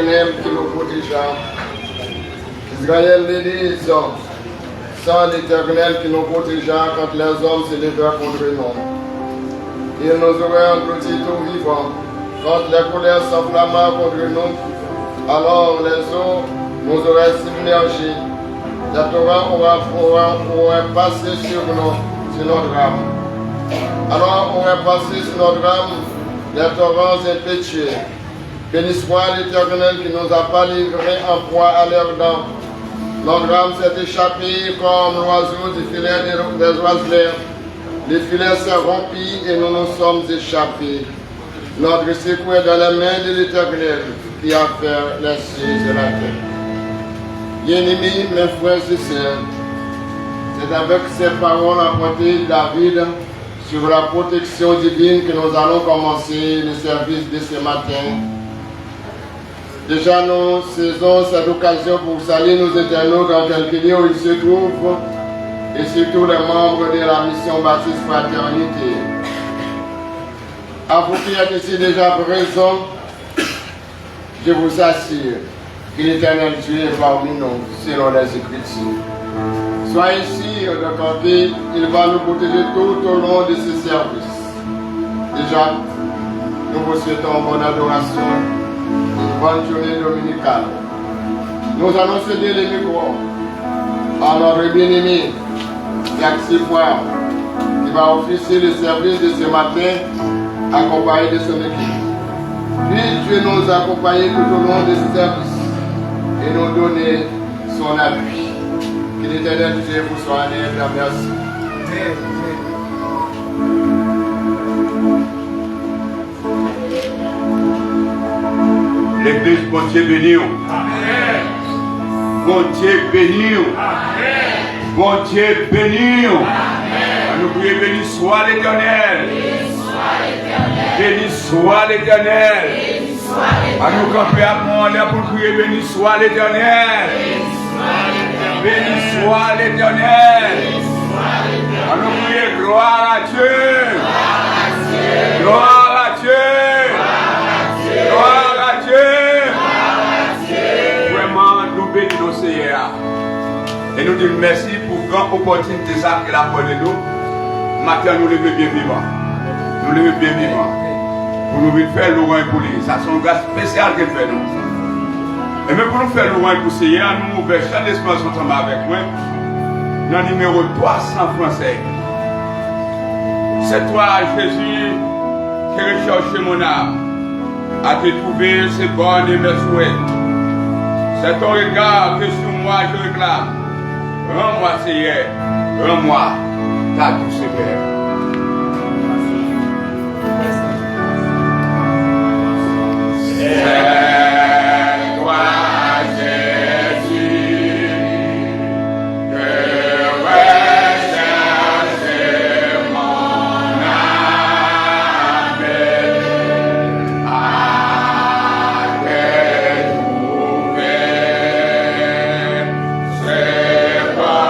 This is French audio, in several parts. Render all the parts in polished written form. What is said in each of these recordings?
l'Éternel qui nous protégea. Israël les dit, sans l'Éternel qui nous protégea quand les hommes se levèrent contre nous. Il nous aurait engloutis tout vivants. Quand les colères s'enflammèrent contre nous, alors les eaux nous auraient submergés. La Torah aurait passé sur notre âme. Alors aurait passé sur notre âme les torrents impétueux. Béni soit l'Éternel qui nous a pas livrés en proie à leurs dents. Notre âme s'est échappée comme l'oiseau du filet des oiseleurs. Les filets s'est rompu et nous nous sommes échappés. Notre secours est dans les mains de l'Éternel qui a fait les cieux et la terre. Bien-aimés, mes frères et sœurs, c'est avec ces paroles apportées David sur la protection divine que nous allons commencer le service de ce matin. Déjà, nous saisons cette occasion pour saluer nos internautes dans quelques lieux où ils se trouvent et surtout les membres de la mission Baptiste Fraternité. À vous qui êtes ici déjà présents, je vous assure que l'Éternel Dieu est parmi nous selon les Écritures. Soyez sûrs de qu'il va nous protéger tout au long de ce service. Déjà, nous vous souhaitons bonne adoration. Une bonne journée dominicale. Nous allons céder les micros à notre bien-aimé Jacques Sifoire qui va officier le service de ce matin accompagné de son équipe. Puis Dieu nous a accompagnés tout au long de ce service et nous donner son appui. Que l'Éternel Dieu vous soit en aide. Merci. L'église, bon Dieu béni. Amen. Bon Dieu béni. Amen. Bon Dieu béni. Amen. Nous prions, béni soit l'Éternel. Béni soit l'Éternel. Béni soit l'Éternel. Béni soit l'Éternel. À nous camper à mon pour prier, béni soit l'Éternel. Béni soit l'Éternel. À nous prier, gloire à Dieu. Gloire à Dieu. Gloire à Dieu. Vraiment, nous bénissons le Seigneur. Et nous disons merci pour la grande opportunité qu'il a donné nous. Maintenant, nous levons bien vivants. Nous levons bien vivants. Pour nous faire l'oreille pour lui. Ça, c'est une grâce spéciale qu'il fait nous. Et même pour nous faire l'oreille pour le Seigneur, nous ouvrons chaque espace ensemble avec moi. Dans le numéro 300 français. C'est toi, Jésus, qui recherche mon âme. À te trouver, c'est bon et mes souhaits. C'est ton regard que sur moi je réclame. Rends-moi, Seigneur, rends-moi ta douce paix. C'est toi, Jésus, que recherche mon âme. C'est bon,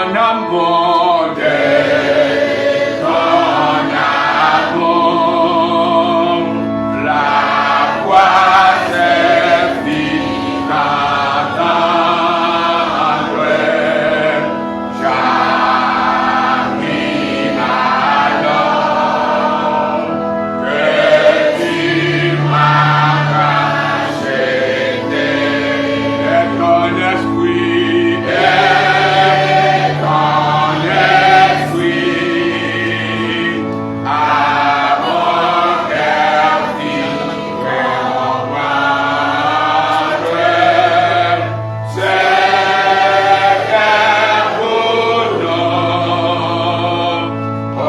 ton amour, de ton amour, la croix s'efficace d'attendre, j'arrive alors que tu m'as racheté de ton esprit et ton esprit à mon cœur vivre en gloire. C'est qu'un beau nom, oh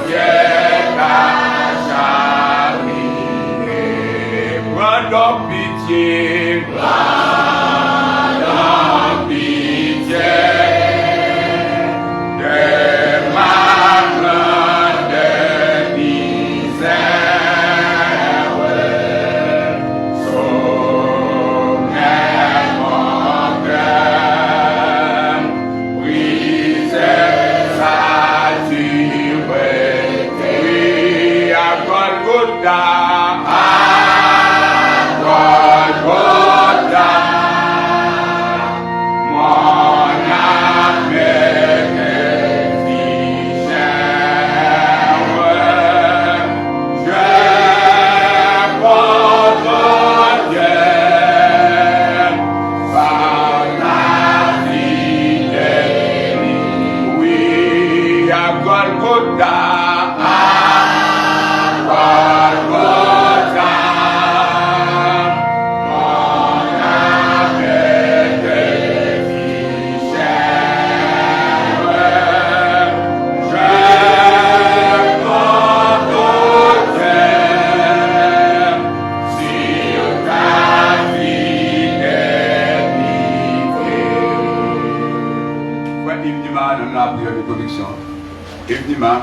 Dieu, ta charité. Prends donc pitié, prends donc pitié de ma grande misère. Soumets mon cœur, oui, c'est saturé, oui, à Golgotha, Golgotha, mon âme est fichère. Je porte Dieu par la fidélité. Oui, à Golgotha, Golgotha, mon âme est fichère. Je porte Dieu sur ta fidélité. Ouais, Ibnima, dans la prière de conviction. Ibnima.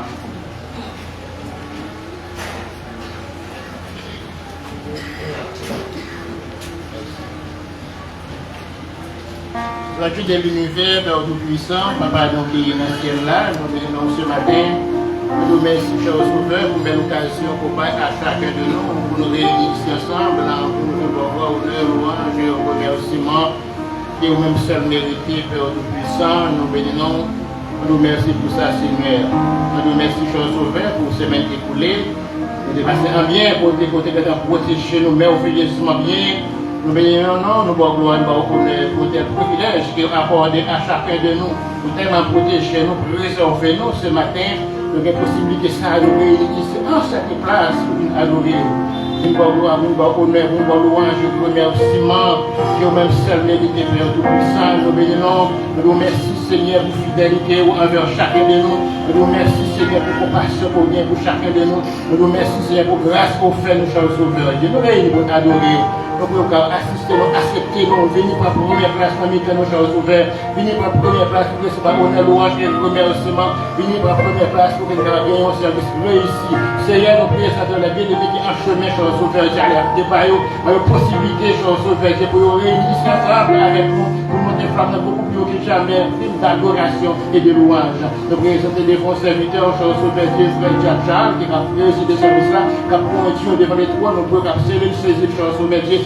Gratuit de l'univers, Père Tout-Puissant, Papa donc qui est dans le ciel là, nous venons ce matin, nous remercions cher Sauveur pour belle occasion pour à chacun de nous, pour nous réunir ici ensemble, là, pour nous avoir honneur, louange et remerciement, et au même seul mérité, Père Tout-Puissant, nous bénissons, nous remercions pour ça, Seigneur. Nous remercions cher Sauveur pour ces semaines écoulées, nous dépassons un bien pour des côtés que nous protéger nous, mais au félicitement bien. Nous bénissons, nous avons gloire, pour tel privilège qui est accordé à chacun de nous, pour tellement protéger nous, préserver nous ce matin, nous avons possibilité de nous réunir ici en cette place pour nous adorer. Nous avons gloire, nous avons honneur, nous avons louange, nous remerciement, qui au même seul mérité, Père Tout-Puissant. Nous bénissons, nous remercions Seigneur pour fidélité envers chacun de nous. Nous remercions Seigneur pour compassion pour bien pour chacun de nous. Nous remercions Seigneur pour grâce qu'on fait nous, cher Sauveur. Dieu nous réunit pour adorer. Nous pouvons assister, nous accepter, nous venir par première place, nous mettons nos choses ouvertes, venir par première place pour recevoir honneur, louange et remerciement, venir par première place pour que nous ayons un service réussi. Seigneur, nous prions ça dans la vie de qui en chemin, choses ouvertes, j'ai l'air par eux, la possibilité, choses ouvertes, c'est pour nous réunir ensemble avec nous, pour monter flamme beaucoup plus haut que jamais, une d'adoration et de louange. Nous présentons des bons serviteurs, choses ouvertes, Dieu, frère Djadjal, qui a présidé ce service-là, qui a pointu devant les trois, nous pouvons capter une saisir, choses ouvertes, les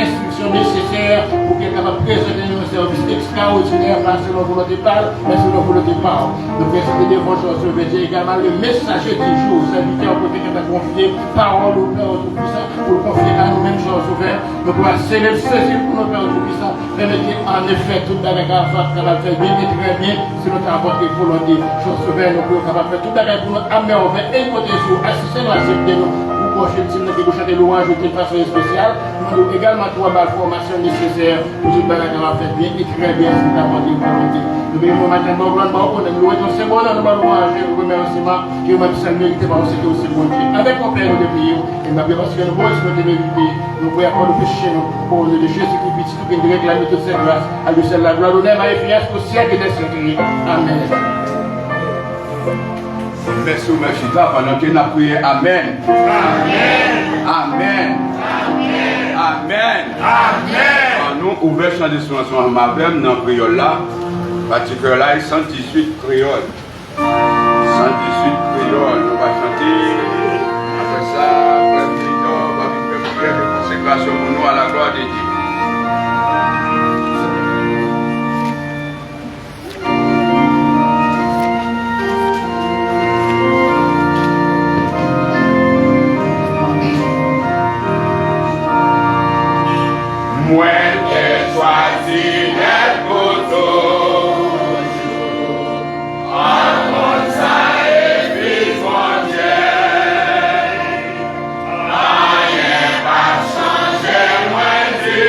instructions nécessaires pour qu'elle puisse présenter un service extraordinaire, pas selon volonté parle, mais selon volonté parle. Nous présentons des bons choses sur également le messager du jour, serviteur pour quelqu'un qui a confié parole au Père Tout-Puissant, pour confier à nous-mêmes choses ouvertes. Nous pouvons célébrer saisir pour nos Pères Tout-Puissant, permettez en effet tout la faire capable de faire bien et très bien, si nous avons des volontés. Choses ouvertes, nous pouvons capable de faire tout la pour nous amener au vert et côté sur, assister nous, accepter nous. Prochaine team qui vous chanter louange de façon spéciale. Nous avons également trois malformations nécessaires pour tout le monde qui va faire bien et très bien si nous avons des volontés. Nous venons matin, nous avons c'est bon, nous avons louange et remerciement qui est même seul mérité par aussi bon Dieu. Avec mon Père, nous devons et ma bien parce que nous voulons nous mériter, nous pouvons encore nous pécher nous pour le de Jésus-Christ, qui nous réclame toute cette grâce. À lui seul la gloire, l'honneur, la efficace au siècle des siècles. Amen. Merci, merci, pendant que nous avons prié. Amen. Amen. Amen. Amen. Amen. Nous ouvrons champ de soins avec nous prions là. Parce que là, il sent 18 créoles. 118 créoles, on va chanter. Après ça, après Victor, on va faire prière de consécration pour nous à la gloire de Dieu. Moi, j'ai choisi d'être pour toujours. En ça et puis frontière. Rien va changer, moi, Dieu.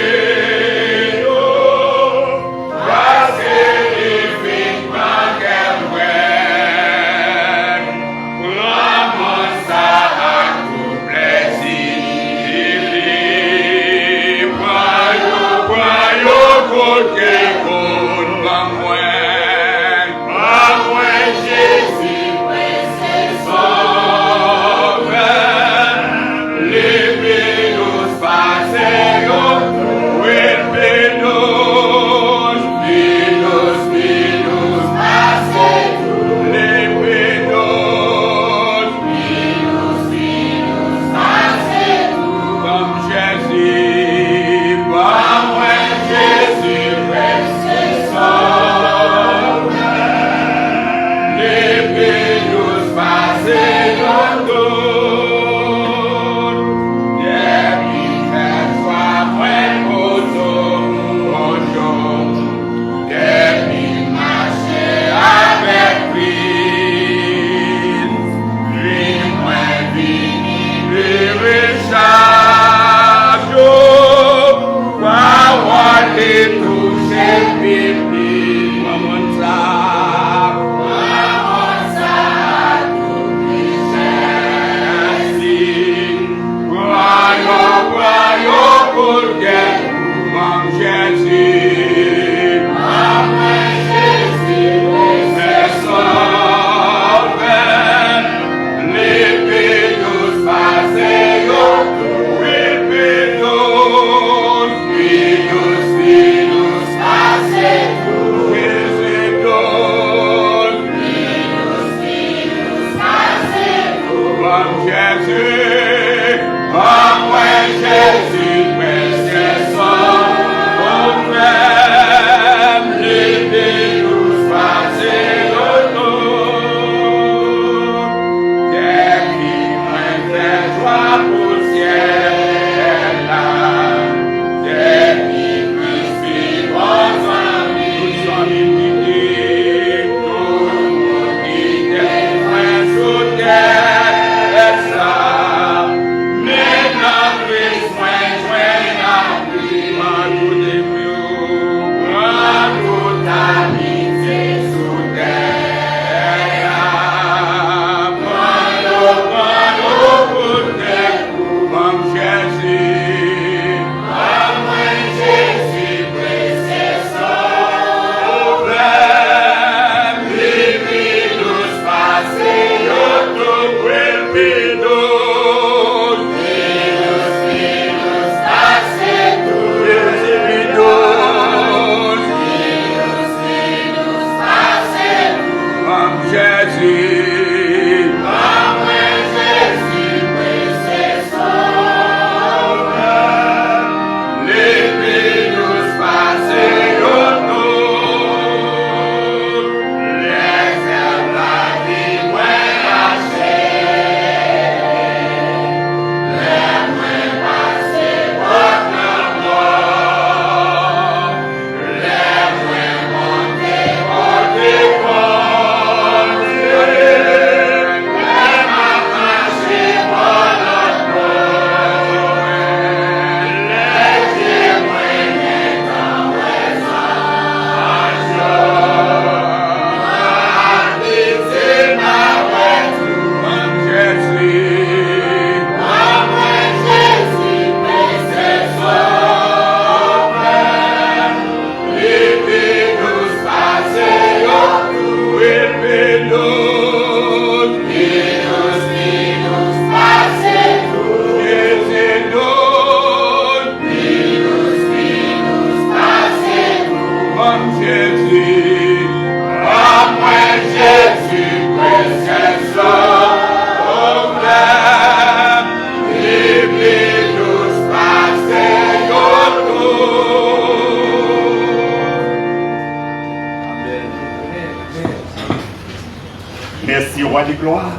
Merci, Roi de gloire.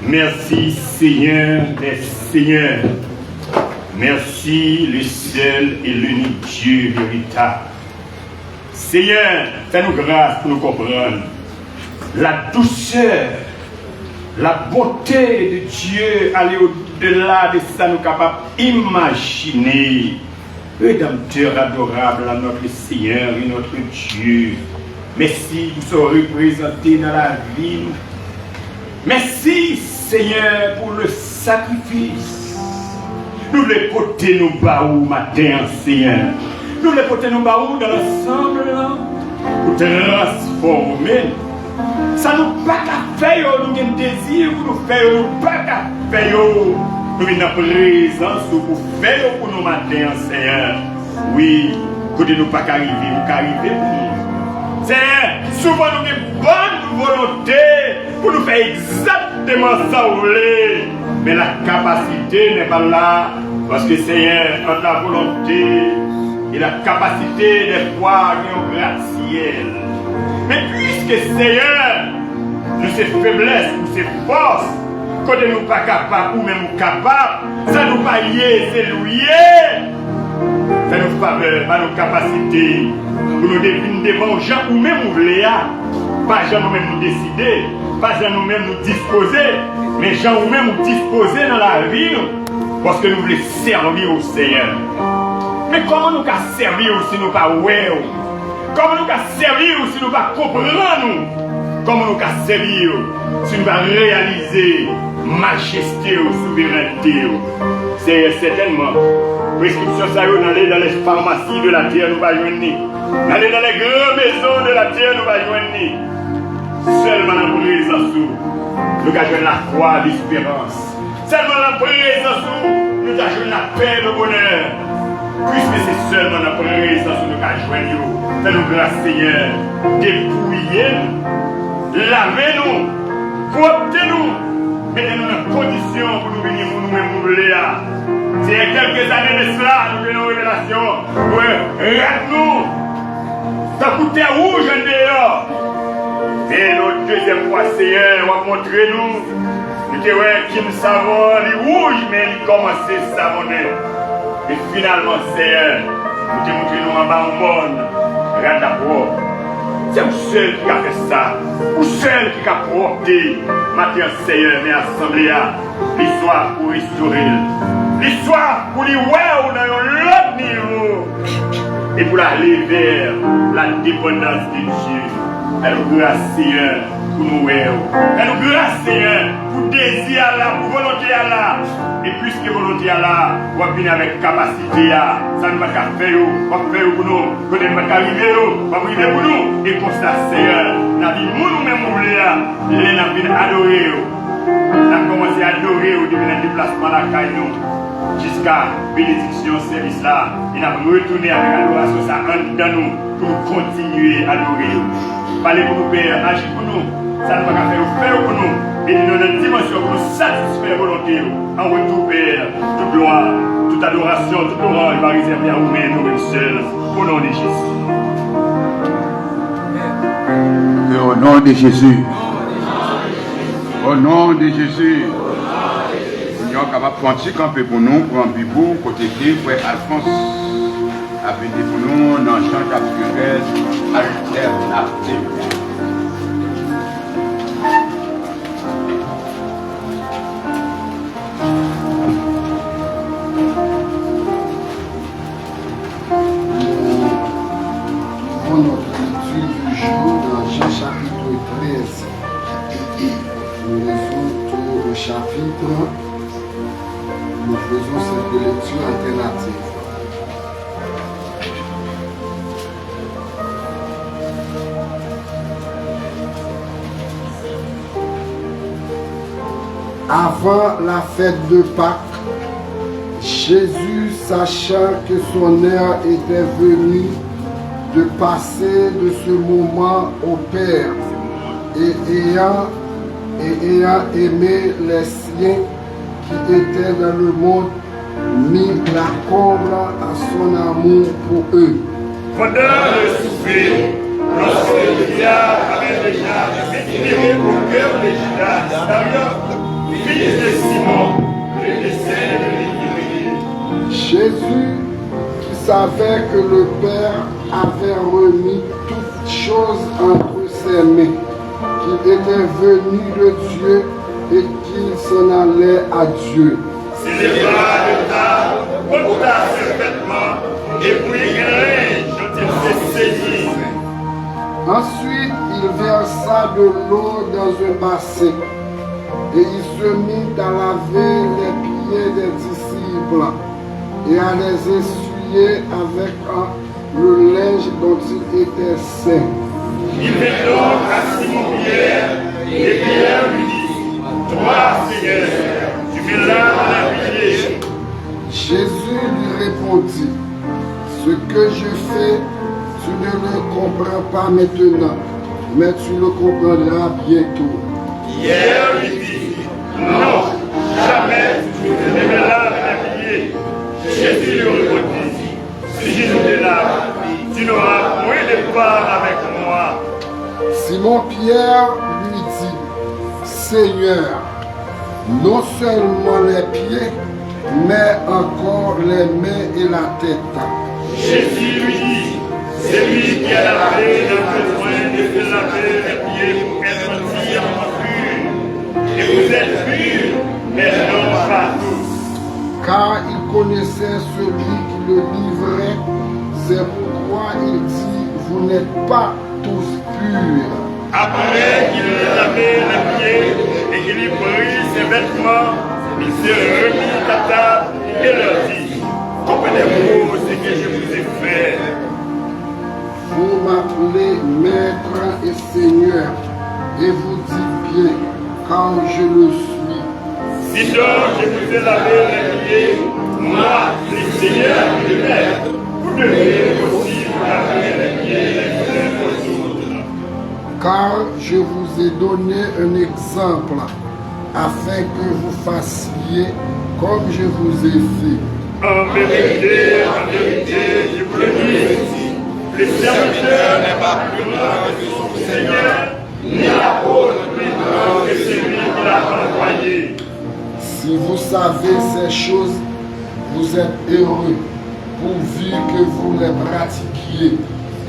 Merci, Seigneur des Seigneurs. Merci, le seul et l'unique Dieu véritable. Seigneur, fais-nous grâce pour nous comprendre la douceur, la beauté de Dieu, aller au-delà de ça, nous capables d'imaginer. Rédempteur adorable à notre Seigneur et notre Dieu. Merci pour ce représenté dans la vie. Merci, Seigneur, pour le sacrifice. Nous voulons porter nos baous matin, Seigneur. Nous voulons porter nos baous dans l'ensemble pour transformer. Ça nous pas qu'à faire, nous avons un désir pour nous faire, nous pas qu'à faire. Nous avons une présence pour faire pour nous matin, Seigneur. Oui, côté nous pas qu'arriver, nous qu'arriver pour nous. Seigneur, souvent nous avons une bonne volonté pour nous faire exactement ça vous voulez. Mais la capacité n'est pas là. Parce que Seigneur, entre la volonté et la capacité des fois, il y a un gratte-ciel. Mais puisque Seigneur, nous ces faiblesses, nous ces forces, quand nous ne sommes pas capables ou même capables, ça nous pas lier, c'est lié. Ça nous faveur, pas nos capacités, pour nous deviner devant gens ou même nous voulons, pas gens nous-mêmes nous décider, pas gens nous-mêmes nous disposer, mais gens nous-mêmes nous disposer dans la vie, parce que nous voulons servir au Seigneur. Mais comment nous pouvons servir si nous ne pas ouais? Comment nous pouvons servir si nous ne pas comprendre? Comment nous pouvons servir si nous ne pas réaliser majesté ou souveraineté? C'est certainement prescription ça d'aller dans les pharmacies de la terre, nous va joindre. D'aller dans les grandes maisons de la terre, nous va joindre. Seulement dans la présence, nous avons la foi, l'espérance. Seulement dans la présence, nous avons la paix, le bonheur. Puisque c'est seulement dans la présence que nous avons joindre. Fais-nous grâce, Seigneur, dépouillez-nous, lavez-nous, portez-nous, mettez-nous dans condition pour nous venir nous-mêmes nous là. C'est quelques années de cela, nous venons en révélation. Ouais, regarde-nous. Ça coûtait rouge en dehors. Et notre deuxième fois, Seigneur, va montrer nous. Nous disons, ouais, qui me savon, les rouges, mais il commence à savonner. Et finalement, Seigneur, nous te montrons en bas au monde. Regarde d'abord. C'est vous seul qui a fait ça. Vous seul qui a porté. Maintenant, Seigneur, mais assemblée à l'histoire pour restaurer. L'histoire pour les ouais, dans l'autre niveau. Et pour aller vers la dépendance de Dieu. Elle nous grâce, Seigneur, pour nous ouais. Elle nous grâce, Seigneur, pour désir là, pour volonté là. Et puisque volonté là, on va venir avec capacité là. Ça ne va pas faire, on va faire pour nous. Quand on va arriver, on va arriver pour nous. Et pour ça, Seigneur, la vie, nous-mêmes, nous voulons, les n'a bien adoré. On a commencé à adorer au début du déplacement à la caille. Jusqu'à bénédiction service là, il a retourné avec l'adoration ça dans nous pour continuer à adorer. Parlez pour nous, Père, agis pour nous. Ça ne va pas faire pour nous. Et nous avons une dimension pour nous satisfaire volonté. En retour, Père, toute gloire, toute adoration, toute louange va réserver à vous-même, nous-mêmes seuls, au nom de Jésus. Et au nom de Jésus. Au nom de Jésus. Seigneur, capable de prendre un peu pour nous, pour un bibou, côté de frère Alphonse, a venu pour nous dans le champ capturel alternatif. Pour notre étude du jour dans Jean chapitre 13, nous lisons tout le chapitre. Nous faisons cette lecture alternative. Avant la fête de Pâques, Jésus, sachant que son heure était venue de passer de ce moment au Père, et ayant aimé les siens qui étaient dans le monde, mit la comble à son amour pour eux. Pendant le souper, lorsque le diable avait déjà espéré pour savait que le Père avait remis toutes choses entre ses mains, qu'il était venu de Dieu et qu'il s'en allait à Dieu. S'éleva de table, ôta ses vêtements, et puis grain dont il s'est saisi. Ensuite, il versa de l'eau dans un bassin et il se mit à laver les pieds des disciples et à les essuyer avec le linge dont il était saint. Il vint donc à Simon-Pierre, et Pierre lui dit, toi, Seigneur, tu me laves les pieds. Jésus lui répondit, ce que je fais, tu ne le comprends pas maintenant, mais tu le comprendras bientôt. Pierre lui dit, non, jamais tu ne me laves les pieds. Jésus lui répondit, si je te lave, tu n'auras point de part avec moi. Simon-Pierre lui dit, Seigneur, non seulement les pieds, mais encore les mains et la tête. Jésus lui dit, c'est lui qui a lavé notre besoin de se laver les pieds pour être entièrement pur. Et vous êtes purs, mais non pas tous. Car il connaissait celui qui le livrait, c'est pourquoi il dit, vous n'êtes pas tous purs. Après qu'il eut lavé les pieds et qu'il eut pris ses vêtements, il se remit à table et leur dit, comprenez-vous ce que je vous ai fait? Vous m'appelez Maître et Seigneur, et vous dites bien, car je le suis. Si donc je vous ai lavé les pieds, moi, le Seigneur et le Maître, vous devez aussi vous laver les pieds les uns aux autres. Car je vous ai donné un exemple, afin que vous fassiez comme je vous ai fait. En vérité, je vous le dis, le serviteur n'est pas plus grand que son Seigneur, ni l'apôtre plus grand que celui qui l'a envoyé. Si vous savez ces choses, vous êtes heureux, pourvu que vous les pratiquiez.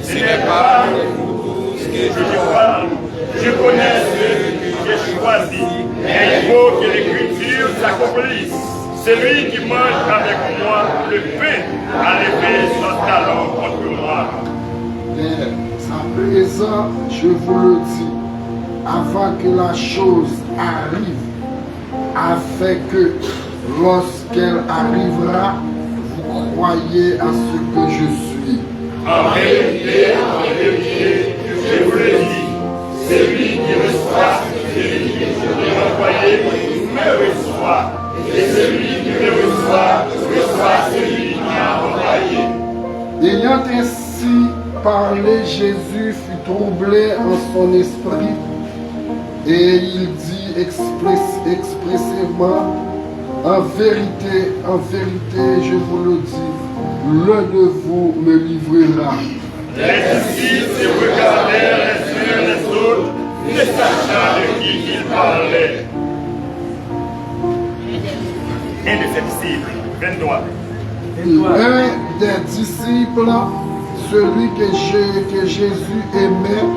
Ce n'est pas de vous tous que je parle. Je connais ceux que j'ai choisis, et il faut que l'Écriture s'accomplisse. Celui qui mange avec moi le pain a levé son talon contre moi. Mais à présent, je vous le dis, avant que la chose arrive, afin que lorsqu'elle arrivera, vous croyez à ce que je suis. En vérité, je vous le dis, celui qui reçoit celui qui est envoyé me reçoit, et celui qui me reçoit celui qui m'a envoyé. Ayant ainsi parlé, Jésus fut troublé en son esprit et il dit expressément, en vérité, je vous le dis, l'un de vous me livrera. Les disciples se regardèrent les uns les autres, ne sachant de qui ils parlaient. Un de ses disciples, 23. Un des disciples, celui que Jésus aimait,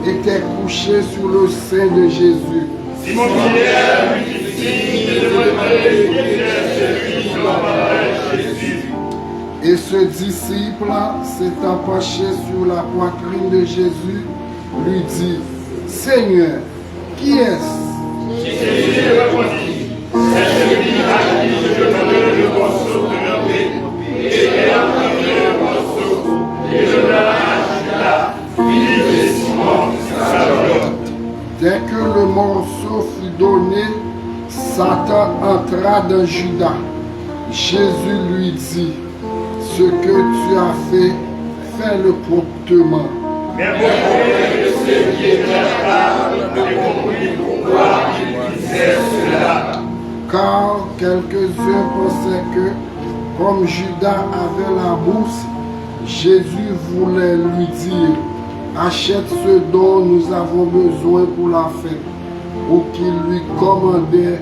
était couché sur le sein de Jésus. Simon-Pierre lui fit signe de demander qui était celui qui parlait Jésus. Et ce disciple, s'étant penché sur la poitrine de Jésus, lui dit, Seigneur, qui est-ce? Jésus répondit, c'est celui à qui je donne le morceau de leur pain. Et ayant pris le morceau, et je donne à Judas, fils de Simon Iscariote. Dès que le morceau fut donné, Satan entra dans Judas. Jésus lui dit, ce que tu as fait, fais-le promptement. Mais beaucoup de ceux qui étaient là ne comprirent pourquoi il disait cela. Car quelques-uns pensaient que, comme Judas avait la bourse, Jésus voulait lui dire, achète ce dont nous avons besoin pour la fête, ou qu'il lui commandait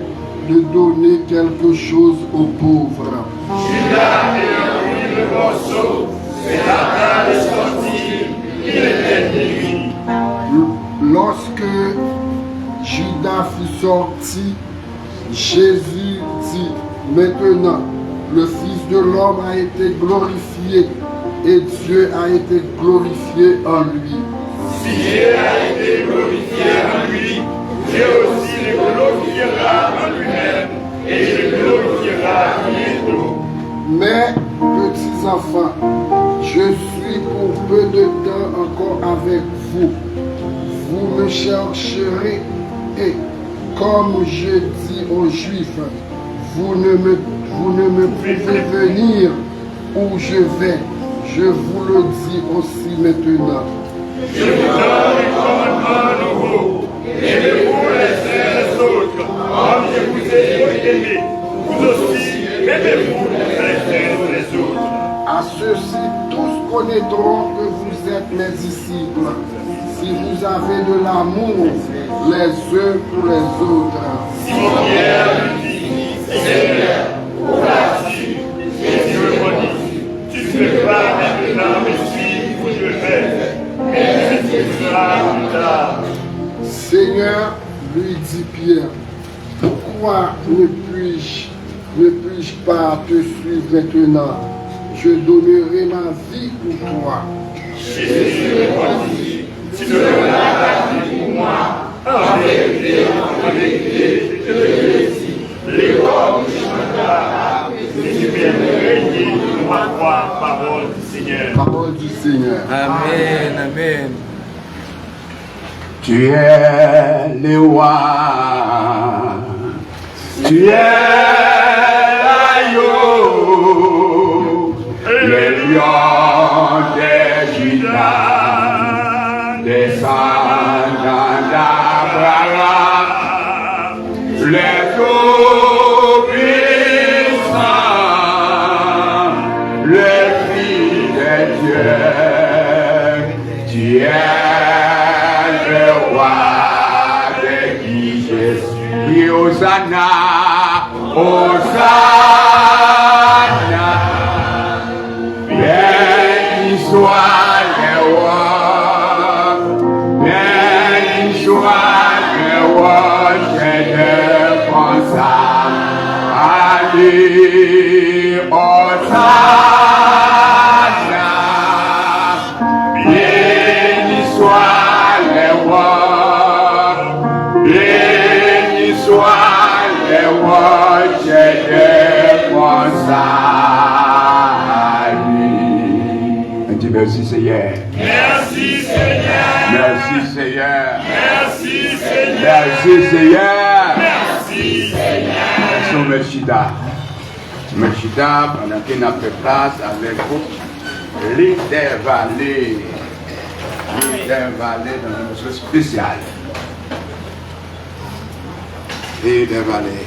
de donner quelque chose aux pauvres. Judas ayant pris le le morceau, c'est la table est sortie, il était nuit. Lorsque Judas fut sorti, Jésus dit, maintenant, le Fils de l'homme a été glorifié et Dieu a été glorifié en lui. Si Dieu a été glorifié en lui, Dieu aussi le glorifiera en lui-même et le glorifiera bientôt. Mais, petits enfants, je suis pour peu de temps encore avec vous. Vous me chercherez et, comme je dis aux Juifs, vous ne me pouvez venir où je vais. Je vous le dis aussi maintenant. Je vous donne un commandement nouveau. Aimez-vous les uns les autres, comme je vous ai aimé. Vous aussi, aimez-vous les uns les autres. À ceux-ci, tous connaîtront que vous êtes mes disciples, si vous avez de l'amour les uns pour les autres. Simon Pierre lui dit, Seigneur, où vas-tu? Jésus répondit, tu ne peux pas maintenant me suivre où je vais, mais tu me suivras plus tard. Seigneur, lui dit Pierre, pourquoi ne puis-je pas te suivre maintenant? Je donnerai ma vie pour toi. Jésus répondit, tu ne donneras pas vie pour moi. En vérité, je te le dis, les corps ne changeront pas, et tu peux régner de ma croix, parole du Seigneur. Parole du Seigneur. Amen, amen. Tu es le roi, tu es l'agneau, le lion de Judas, descendant d'Abraham, le Tout-Puissant, le Fils de Dieu, tu es le roi de qui je suis. Et Hosanna, Hosanna, béni soit le roi, béni soit le roi, je te pense à lui. Hosanna, béni soit le roi, béni soit le roi, je te pense à lui. Un petit merci Seigneur. Merci Seigneur. Merci Seigneur. Merci Seigneur. Merci Seigneur. Merci Seigneur. Merci Meshida, pendant qu'il n'a fait place avec vous, leader vallée dans une chose spéciale. Leader vallée.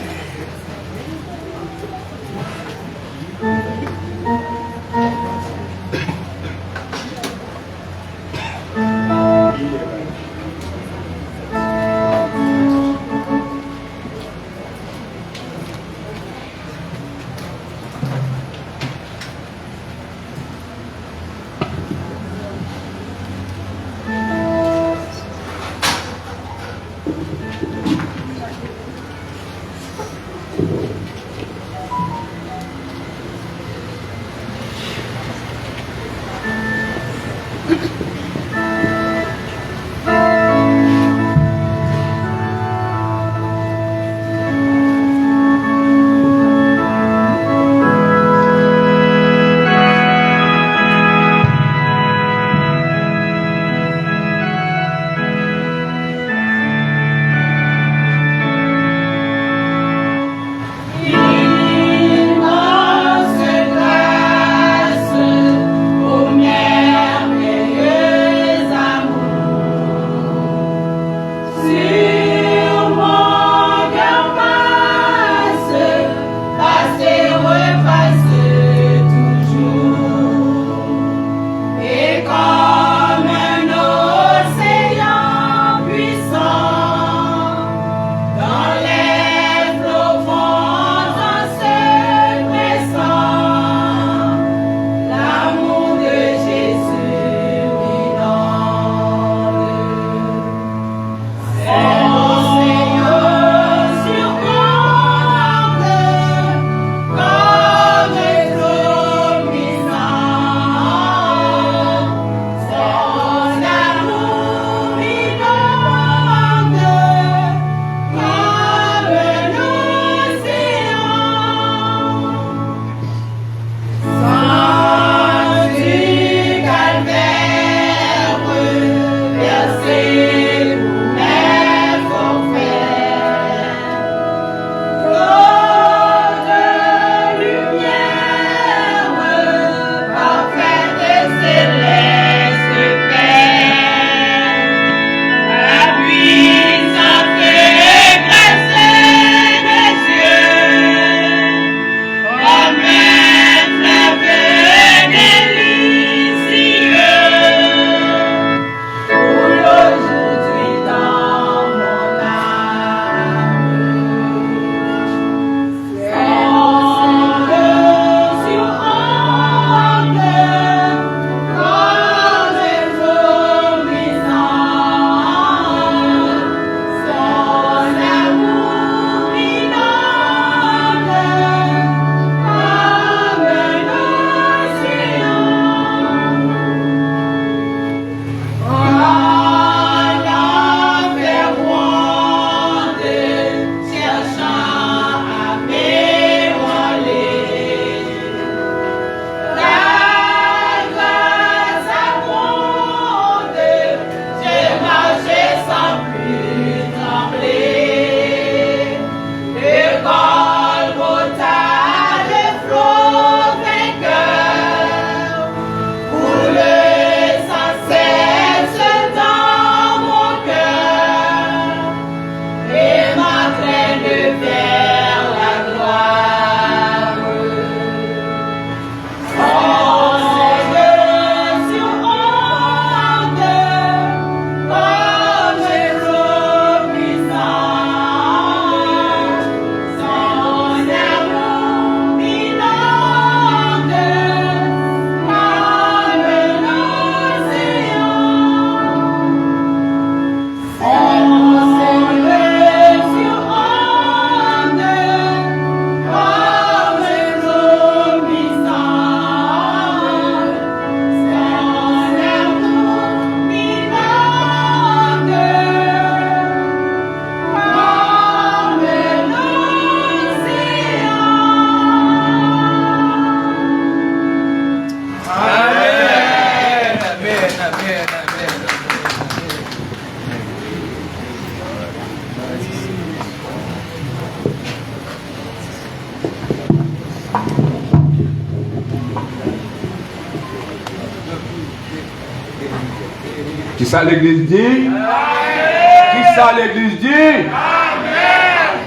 Qui ça l'église dit? Qui ça l'église dit?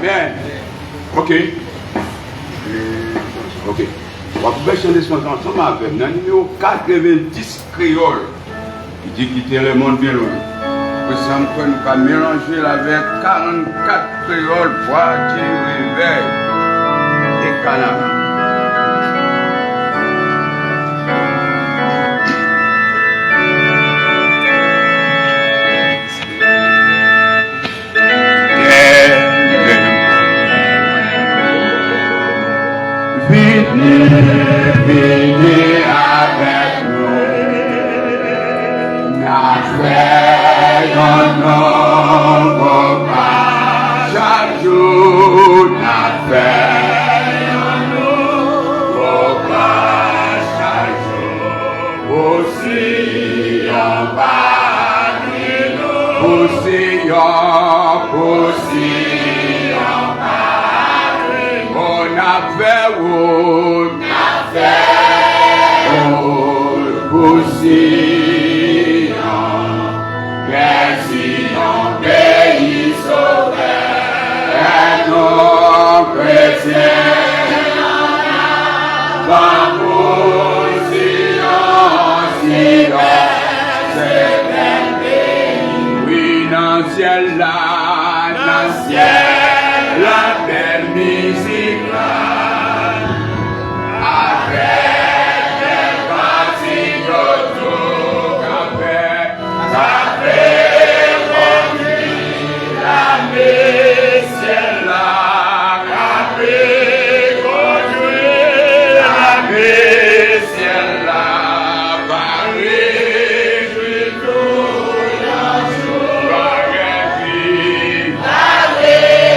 Amen. Ok. Ok. On va chanter ce matin ensemble avec nous. Numéro 90 créole. Il dit quitter le monde bien loin. Nous pas mélanger avec 44 créoles, voiture, réveil et canard. Venez avec nous, n'a fait un pas, chaque jour n'a fait un pas, chaque jour aussi en bas, aussi en bas, on a fait aussi en pays sauveur, nos chrétiens, oui, dans le ciel là, dans le ciel, la belle musique là, avec Amen.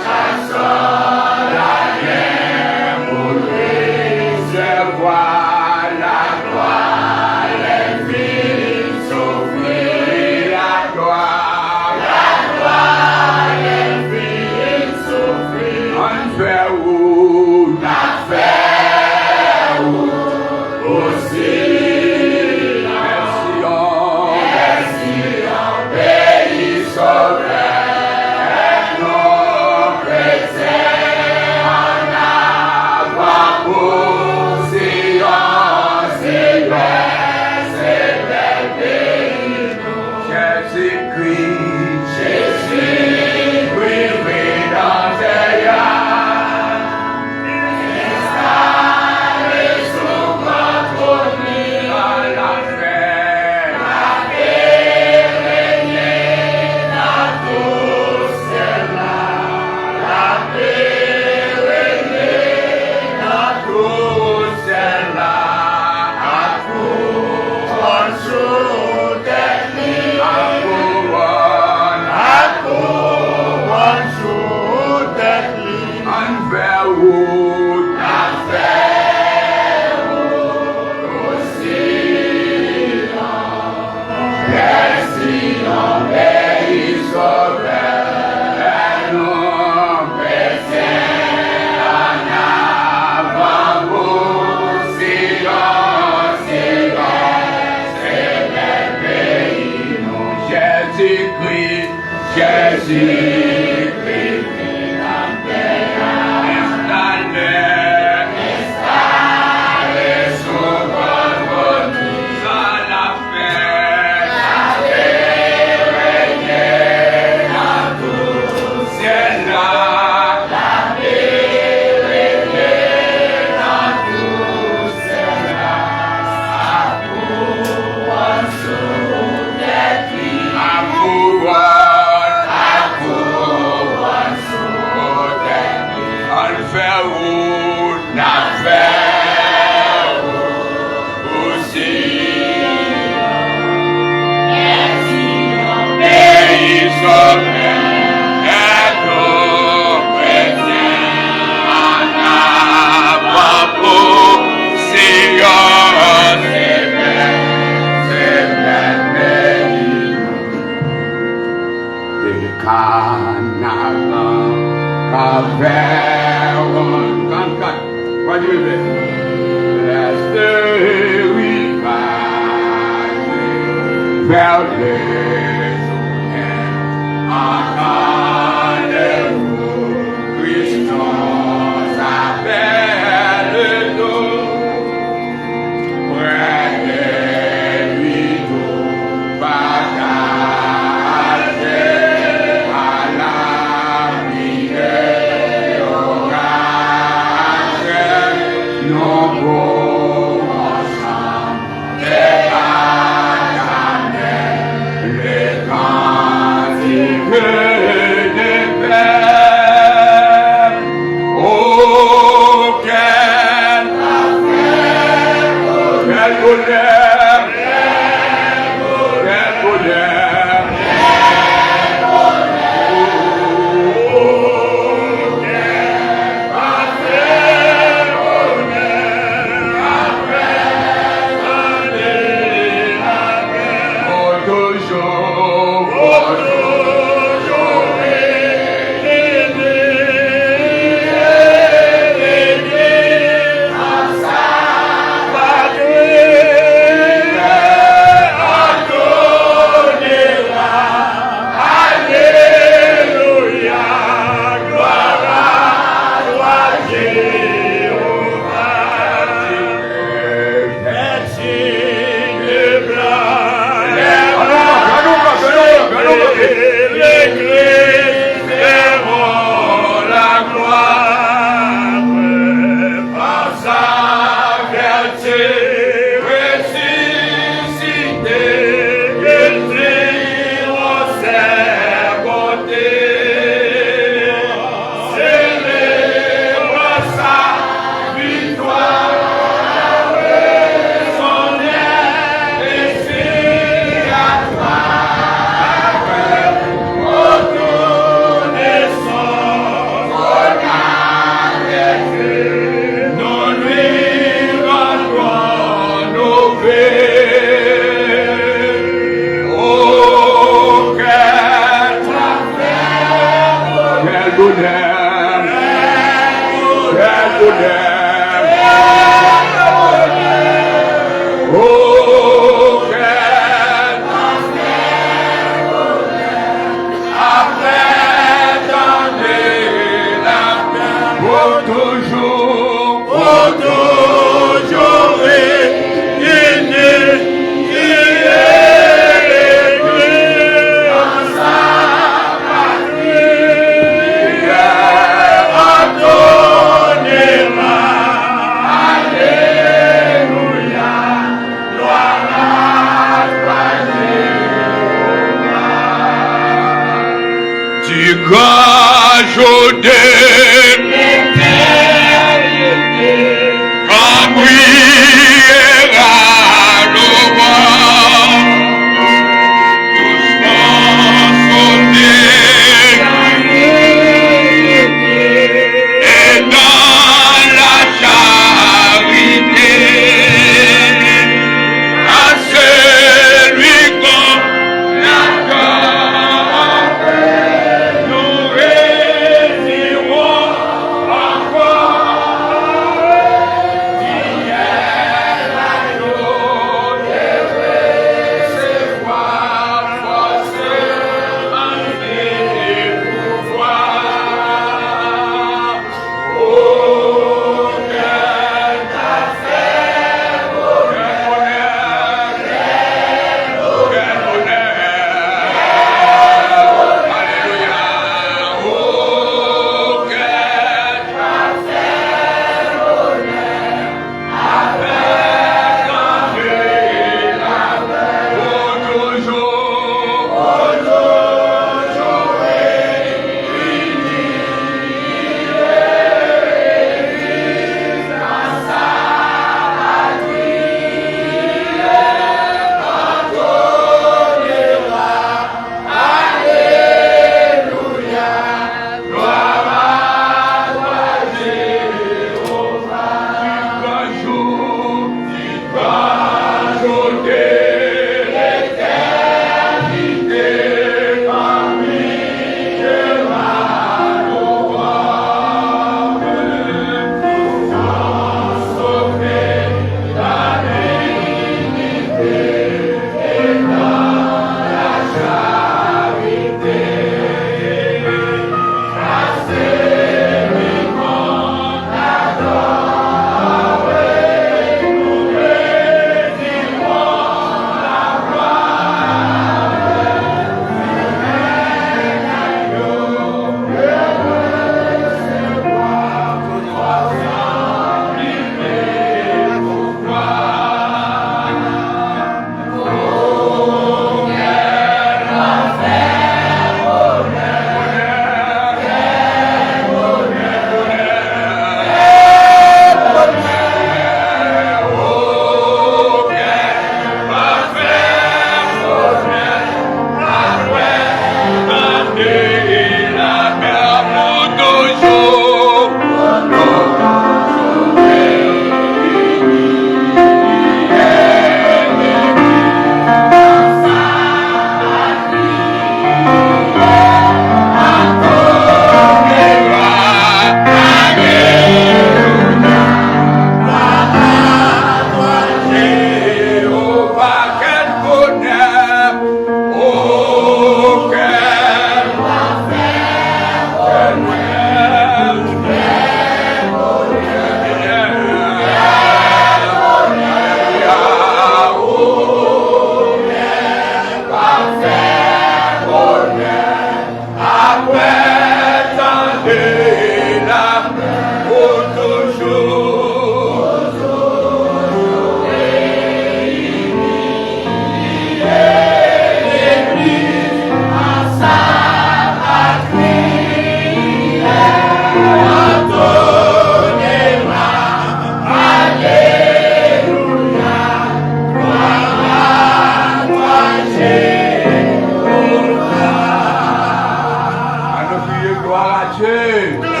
Dieu. Gloire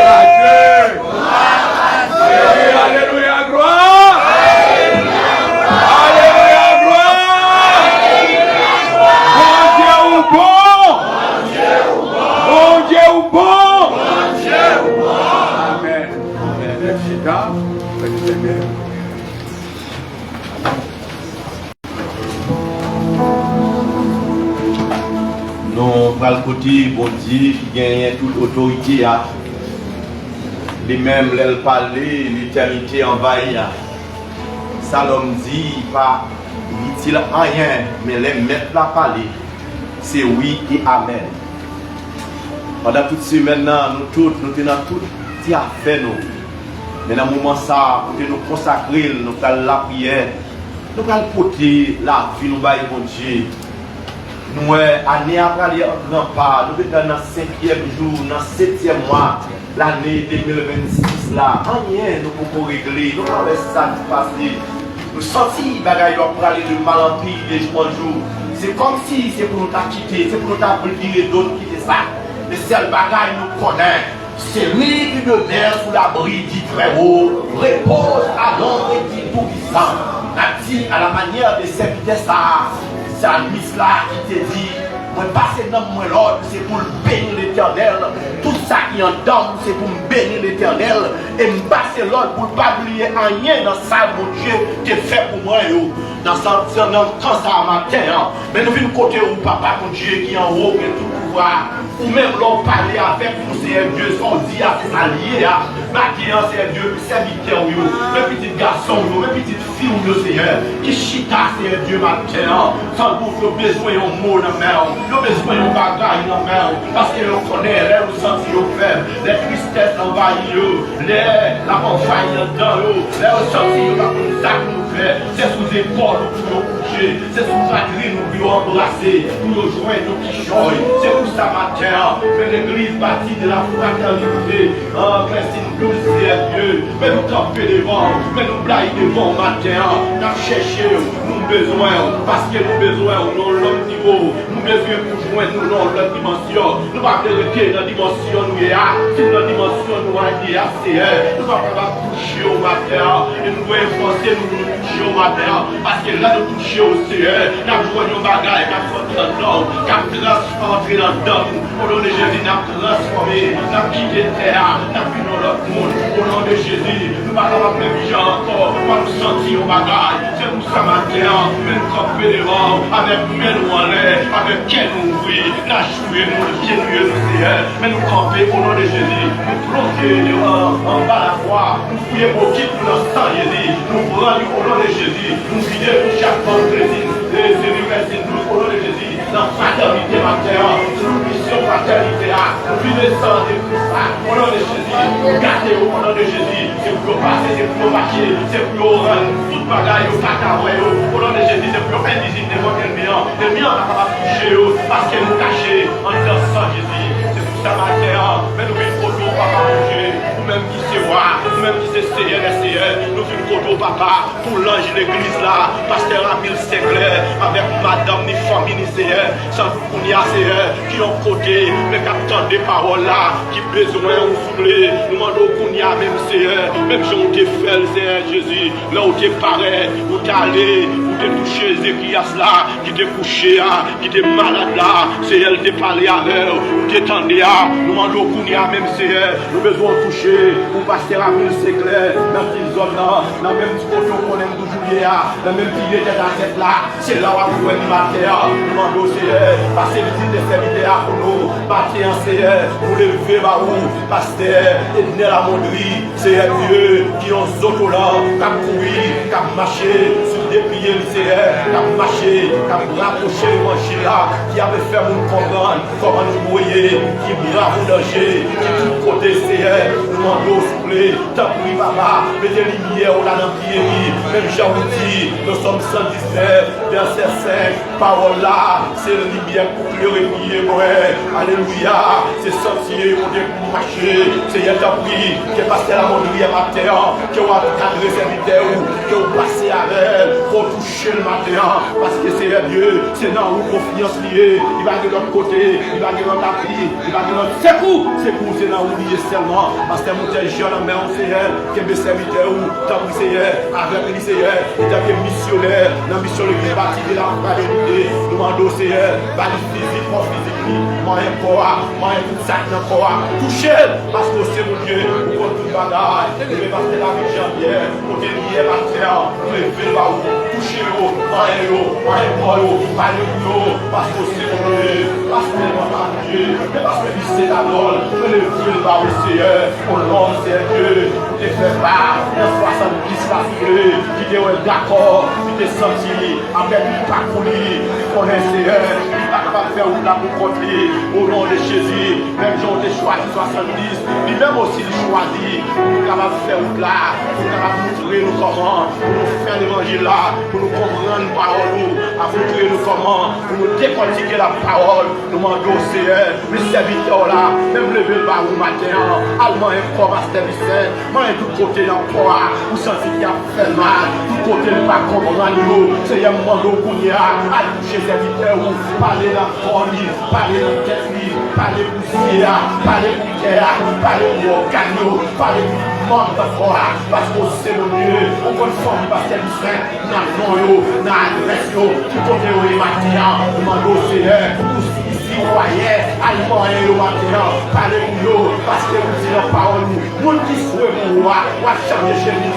à Dieu. Alléluia, gloire. Alléluia, gloire. Bon Dieu ou bon. Bon Dieu ou bon. Amen. Nous prenons le côté, bon Dieu, qui gagne toute autorité. Les mêmes, l'elle parler, l'éternité envahie. Salom dit, pas, dit-il rien, mais les maîtres la parler. C'est oui et amen. Pendant toute semaine, nous toutes, nous tenons tout qui a fait nous. Mais dans le moment ça, pour nous consacrer, nous faisons la prière, nous allons porter la vie, nous bailler mon Dieu. Nous, année après année, nous sommes dans le 5e jour, dans le 7e mois, l'année 2026 là. Rien, nous pouvons régler, nous avons ça qui passe. Nous sentons que bagaille pour aller de mal en pire de jour en jour. C'est comme si c'est pour nous quitter, c'est pour nous dire d'autres quitter ça. Le seul bagaille nous connaît. C'est lui qui demeure sous l'abri du très haut, repose à l'ombre du tout-puissant. A dit à la manière de servir ça, c'est un là qui te dit, moi passer dans moi l'ordre, c'est pour bénir l'Éternel. Tout ça qui en donne, c'est pour me bénir l'Éternel. Et me passer l'ordre pour ne pas oublier rien dans ça, mon Dieu, qui est fait pour moi. Dans quand ça matin, mais nous venons côté où papa, mon Dieu, qui est en haut, qui est tout pouvoir. Ou même l'on parler avec nous, c'est un Dieu, son dit à ses alliés, maquillant c'est un Dieu, serviteur, mes petits garçons, mes petites filles, Seigneur, qui chita, c'est un Dieu matin, sans doute, nous besoin d'un mot dans la main, nous besoin d'un bagage dans la main, parce que nous connaissons, les ressentis au faible, les tristesses envahissent, la campagne dans l'eau, les ressentis, nous nous fait, c'est sous épaules pour nous coucher, c'est sous poitrine nous embrasser, pour nous joindre nos petits joyeux, c'est pour ça matin. Mais l'église bâtie de la fraternité, en Christine douce et Dieu, mais nous camper devant, mais nous blaguer devant matin, nous chercher, nous besoin, parce que nous besoin, nous l'autre niveau, nous besoin pour joindre nous dans l'autre dimension, nous ne pouvons pas rester dans la dimension nous y a, si dans la dimension nous y a, c'est nous ne pouvons pas toucher au matin, et nous devons penser nous toucher au matin, parce que là nous toucher au Seigneur, nous avons nos bagages, nous avons dans nous transformer dans nous. Au nom de Jésus, nous avons transformé, nous avons quitté terre, nous avons vu notre monde. Au nom de Jésus, nous ne pouvons pas même gens encore, pour nous sentir au bagage. C'est pour ça matin, même camper devant, avec nous en l'air, avec quel nous ouvrir, nous jouer, nous pieds nous Seigneur. Mais nous camper au nom de Jésus, nous planter en bas la croix, nous fouiller pour qui nous dans sang Jésus, nous prendre au nom de Jésus, nous vider pour chaque femme chrétienne, et Jésus reste nous au nom de Jésus, dans la fraternité matin, nous mission fraternité, nous vivons sans de Christ, au nom de Jésus, gardez-vous au nom de Jésus, c'est pour passer, c'est pour marcher, c'est pour rendre toute bagaille au cacahuète, au nom de Jésus, c'est pour invisible devant l'ennemi, l'ennemi n'a pas touché, parce que nous cachons en disant sans Jésus, c'est pour ça matin, mais nous vivons pour nous, papa, mon Dieu, nous-mêmes qui se voient, nous-mêmes qui se Seigneur et Seigneur, nous vivons pour papa, pour l'ange de l'église là, pasteur Amil Sinclair, avec madame ni famille ni Seigneur, sans qu'on y a Seigneur, qui ont côté, mais qui attendent des paroles là, qui besoin ou souffler, nous demandons qu'on y a même Seigneur, même si on te fait Seigneur Jésus, là où tu parais, où tu allé, où tu touché Zéchias là, qui t'est couché, qui t'est malade là, Seigneur, t'es parlé à l'heure, où tu t'entendais, nous demandons qu'on y a même Seigneur, nous besoin de toucher, pour pasteur Amil Sinclair, dans cette zone là, dans le même petit côté qu'on aime toujours dans le même pilier de la tête là, c'est là où on est matin, nous demandons Seigneur, passer le titre de serviteur pour nous, battre en Seigneur, pour lever par où, pasteur, et venir la monderie, c'est Dieu qui ont zoto là, qui a couru, qui a marché, sur des pieds, Seigneur, qui a marché, qui a rapproché l'évangile là, qui avait fait nous comprendre comment nous voyons, qui brave au danger, qui tout côté Seigneur, nous demandons s'il vous plaît, tant pis papa, mettez lumière au là dans le pied, même Jean vous dit, nous sommes 119, verset 5, parole là, c'est le lumière pour pleurer, alléluia, c'est sorcier pour marcher, c'est y'a tant pis, qui est passé à la monderie à matin, qui ont encadré serviteur, qui ont passé avec elle, faut toucher le matin, parce que Seigneur Dieu, c'est dans où confiance liée, il va de l'autre côté, il va de l'autre appui, il va de l'autre secours, c'est dans où lié seulement, parce que mon jeune en main, Seigneur, qui est mes serviteurs, tant que Seigneur, avec lui, Seigneur, il est missionnaire, dans la mission de bâtir de la fraternité, nous demandons, Seigneur, va le physique, mon physique, moyen corps, moyen tout ça dans le corps, toucher, parce que c'est mon Dieu, pour tout le bagaille, il va passer la vie janvier, pour te lier la terre, pour les faire là où, toucher l'eau, moyen corps, parce que c'est mon Dieu, parce que c'est mon Dieu, parce que c'est la loi, que le feu va au Seigneur, pour l'homme, c'est Dieu, pour te faire part, un 70 la feu, qui te est d'accord, qui te senti, avec une parcourir, qui connaît Seigneur, qui va pas faire ou la pour côté, au nom de Jésus, même Jean te choisi 70, lui-même aussi le choisi, pour capable faire ou là, pour capable montrer nous comment, pour nous faire l'évangile là, pour nous comprendre la parole, à montrer nous comment, pour nous décortiquer la parole, nous demandons Seigneur, les serviteurs là, même lever le bar au matin, allemand et corps à service, moi tout côté d'emploi, vous sentez qu'il y a fait mal, tout côté ne pas comprendre nous, Seigneur, moi nous à toucher serviteurs, parler dans la folie, parler dans la tête, parler pour Seigneur, parler pour terre, parler pour organes, parler pour monde d'emploi, parce que c'est mon Dieu, on conforme par service, dans le nom, dans l'adresse, tout côté où il est matin, nous demandons Seigneur, si vous voyez, allemand et le matin, parlez pour nous, parce que vous dites la parole, nous qui souhaitons pour moi, changer chez nous,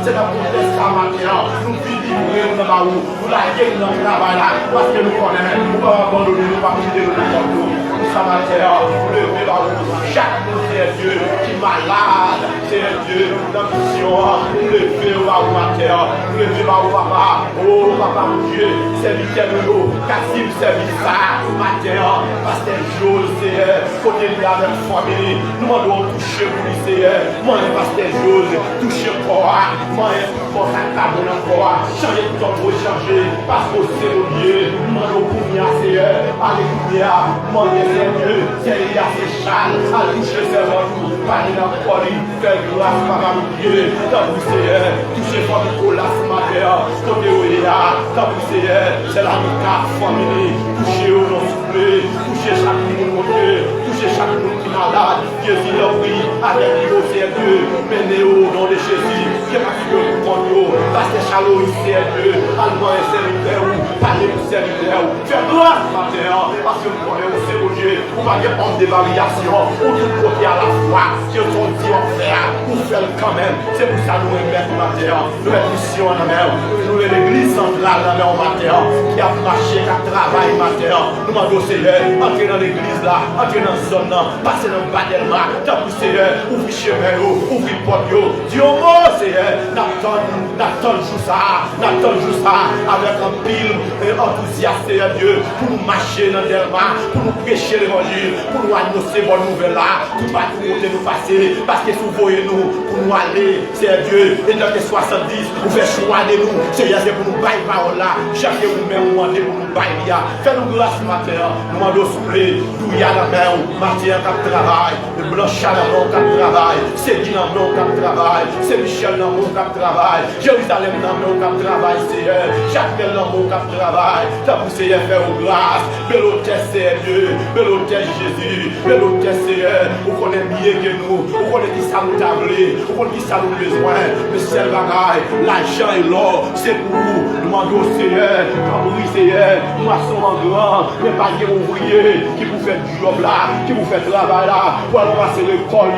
c'est la proteste à matin, nous vivons dans où, nous la gueule dans le travail là, parce que nous connaissons, nous ne pouvons pas abandonner, nous ne pouvons pas quitter le monde, nous sommes à terre, nous levons la route, chaque monde c'est Dieu qui est malade, c'est Dieu, dans la mission, nous levons la route à terre, nous levons la route papa, oh papa mon Dieu, serviteur de nous, Cassim service ça, matin, parce que jour, Seigneur, côté de la même famille, nous devons toucher pour lui, Seigneur, moi, pasteur Jose, toucher le corps, moi, pour ça, table encore, changer tout en pour changer, parce que c'est mon Dieu, moi, nous devons Seigneur, alléluia, moi, c'est Dieu, Seigneur, c'est Charles, à toucher ses rendus, parler dans le corps, faire grâce, papa, mon Dieu, dans vous, Seigneur, toucher pour Nicolas, ce matin, côté où il y a, dans vous, Seigneur, c'est la famille, toucher au nom soufflé, toucher chaque monde, mon Dieu, toucher chaque monde qui est malade, Jésus l'a pris, avec lui au Dieu, menez au nom de Jésus, qui est parti de vous, parce que Chalot, c'est Dieu, allemand et serviteur, parlez pour serviteur, faites gloire ce matin, parce que vous connaissez, c'est mon Dieu, vous n'avez pas de variation, ou tout côté à la fois, Dieu son dit en faire, vous faites quand même, c'est pour ça que nous remettons ce matin, nous mettons mission en mer, nous mettons l'église centrale en mer au matin, qui a marché, qui a travaillé matin, nous demandons Seigneur, entrez dans l'église là, entrez dans la zone là, passez dans le bâtiment, tant que Seigneur, ouvrez chemin, ouvrez porte, Dieu mot Seigneur, n'attend jour ça, avec un pile et enthousiasme Seigneur Dieu, pour nous marcher dans Delma, pour nous prêcher l'évangile, pour nous annoncer bonne nouvelle là, pour pas tout monter nous passer, parce que vous voyez nous, pour nous aller, Seigneur Dieu, et dans les 70, vous faites choix de nous, Seigneur, c'est pour nous bailler parole là, chaque vous-même vous demandez pour nous bailler, faites-nous grâce ce matin, nous demandons souffler, d'où il y a la main, Martin qui travaille, le Blanchard qui travaille, c'est Guy qui travaille, c'est Michel qui travaille, Jérusalem qui travaille, Seigneur, Jacques qui travaille, t'as pour Seigneur faire grâce, bel hôtel c'est Dieu, bel hôtel Jésus, bel hôtel Seigneur, vous connaissez mieux que nous, vous connaissez qui ça nous tablé, vous connaissez qui ça nous besoin, mais c'est le bagaille, l'argent et l'or, c'est pour vous, nous demandons Seigneur, oui Seigneur, moisson en grand, mais pas des ouvriers qui vous fait du job là, qui vous fait travail là, pour aller passer le col,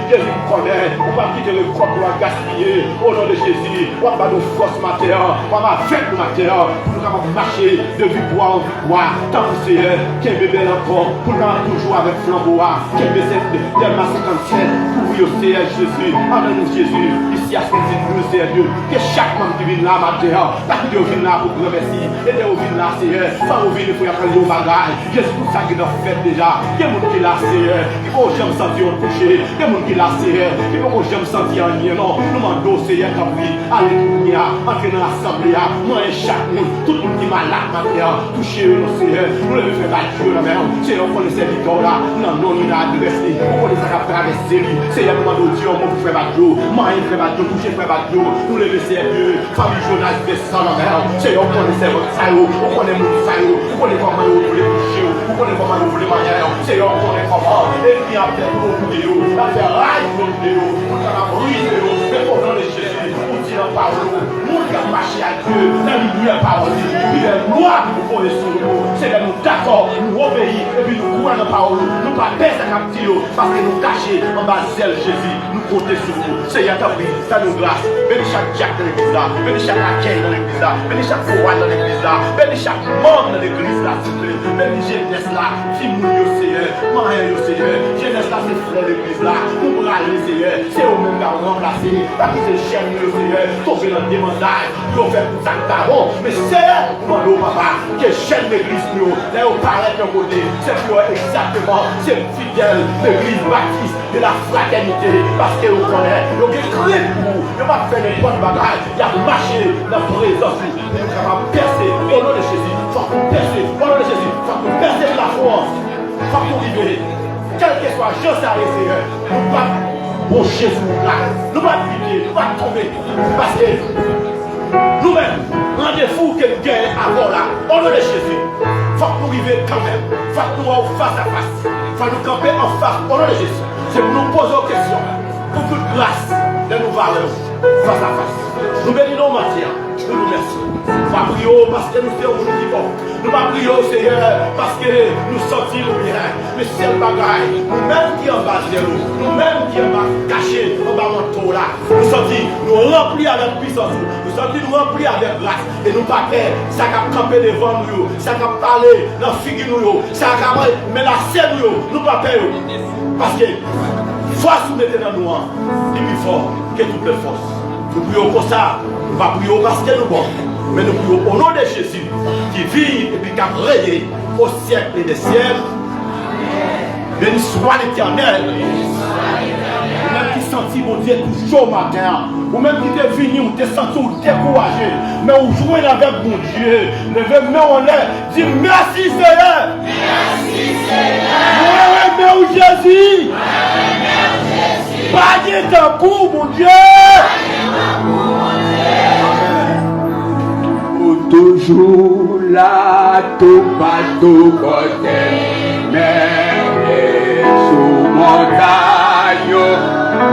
Jésus vous connaît, on va quitter le corps pour gaspiller, au nom de Jésus, on va pas nos forces matérielles, on va faire le matériel, pour nous capables de marcher de victoire en victoire, tant que Seigneur, qui est bébé encore, pour nous toujours avec flambeau, qui est bébé tellement 57, pour vous Seigneur Jésus, avec nous Jésus, ici à Saint-Denis, Seigneur Dieu, que chaque monde qui vient là, matériel, pas qui vient là pour remercier, et de vient là, Seigneur, sans vous venir pour y apprendre au bagage, Jésus, tout ça qui nous fait déjà, il y a des gens qui là, Seigneur, qui vont jamais sentir au coucher, il y a des gens qui là, Seigneur, qui vont jamais sentir en rien, non, nous demandons, Seigneur, comme oui, alléluia, entrer dans l'assemblée, moi et chaque monde, tout le monde qui est malade, matériel, touchez nous, Seigneur, nous le faisons à Dieu, la mère, c'est Seigneur, on connaît ces victoires-là. Non, non, nous avons adressé. On connaît ça qui a traversé lui. Seigneur, nous demandons Dieu, mon frère Badjo, Marie frère Badjo, toucher frère Badjo, nous lever Seigneur, famille Jonas, descend en mer. Seigneur, on connaît ces votre saillot, on connaît mon saillot, on connaît comment vous voulez toucher, on connaît comment vous voulez manger. Seigneur, on connaît comment. Et puis après, nous voulons la faire raille pour nous, on va briser, mais pour nous les Jésus, on dit la parole, nous qui avons marché à Dieu, dans la lumière parole, il est noir pour les sur nous. Seigneur, nous d'accord, nous obéissons, et puis nous courons dans la parole, nous pas baisser à captivité, parce que nous cachons en bas zèle Jésus, nous comptons sur vous. Seigneur, t'as pris, ça nous grâce. Bénis chaque Jack dans l'église là, bénis chaque accueil dans l'église là, bénis chaque forward dans l'église là, bénis chaque membre dans l'église là, s'il vous plaît. Bénis jeunesse là, Fimoun Seigneur, Marie Seigneur, jeunesse là, c'est frère de l'église là, nous bras Seigneur, c'est au même là, on remplacer, parce que c'est cher Seigneur, tomber dans le démandage, nous faire tout ça d'avant, mais c'est, demandons papa, que chaîne l'église nous, là on paraît d'un côté, c'est pour exactement, c'est fidèle, l'église baptiste de la fraternité, parce que vous connaissez, donc écrit pour, ne pas faire les bonnes bagages, il y a marché dans la présence, nous sommes capables de percer, au nom de Jésus, il faut qu'on perce, au nom de Jésus, il faut qu'on perce la foi, il faut qu'on libérer, quel que soit, je sais, Seigneur, nous pas bon Jésus là, nous pas piquer, nous pas tomber, parce que nous-mêmes, rendez-vous que nous gagnons avant là, au nom de Jésus, il faut que nous arrivions quand même, il faut que nous allons face à face, il faut nous camper en face, au nom de Jésus, c'est pour nous poser aux questions, pour toute grâce de nous valeurs face à face. Nous bénissons en matière, nous nous remercions. Nous ne prions parce que nous faisons nous vivons. Nous ne prions, Seigneur, parce que nous sortons bien. Mais c'est le bagage, nous-mêmes qui en bas zéro, nous-mêmes qui en bas cachés, en bas manteau là. Nous sortons, nous remplis avec puissance, nous sortons, nous remplis avec grâce. Et nous pas peur, ça va camper devant nous, ça va parler dans la figure nous, ça va menacer nous pas peur. Parce que force nous mettez dans nous, il est plus fort que toutes les forces. Nous prions comme ça, nous ne prions pas parce que nous sommes, mais nous prions au nom de Jésus qui vit et puis qui a régné au siècle et des siècles. Béni soit l'Éternel. Vous-même qui senti mon Dieu toujours matin, vous-même qui êtes venu, vous êtes senti découragé, mais vous jouez avec mon Dieu. Levez main en l'air, dis merci Seigneur. Merci Seigneur. Nous remercions Jésus. Pas de coup, mon Dieu. Toujours là, tout partout côté, mais sous montagne,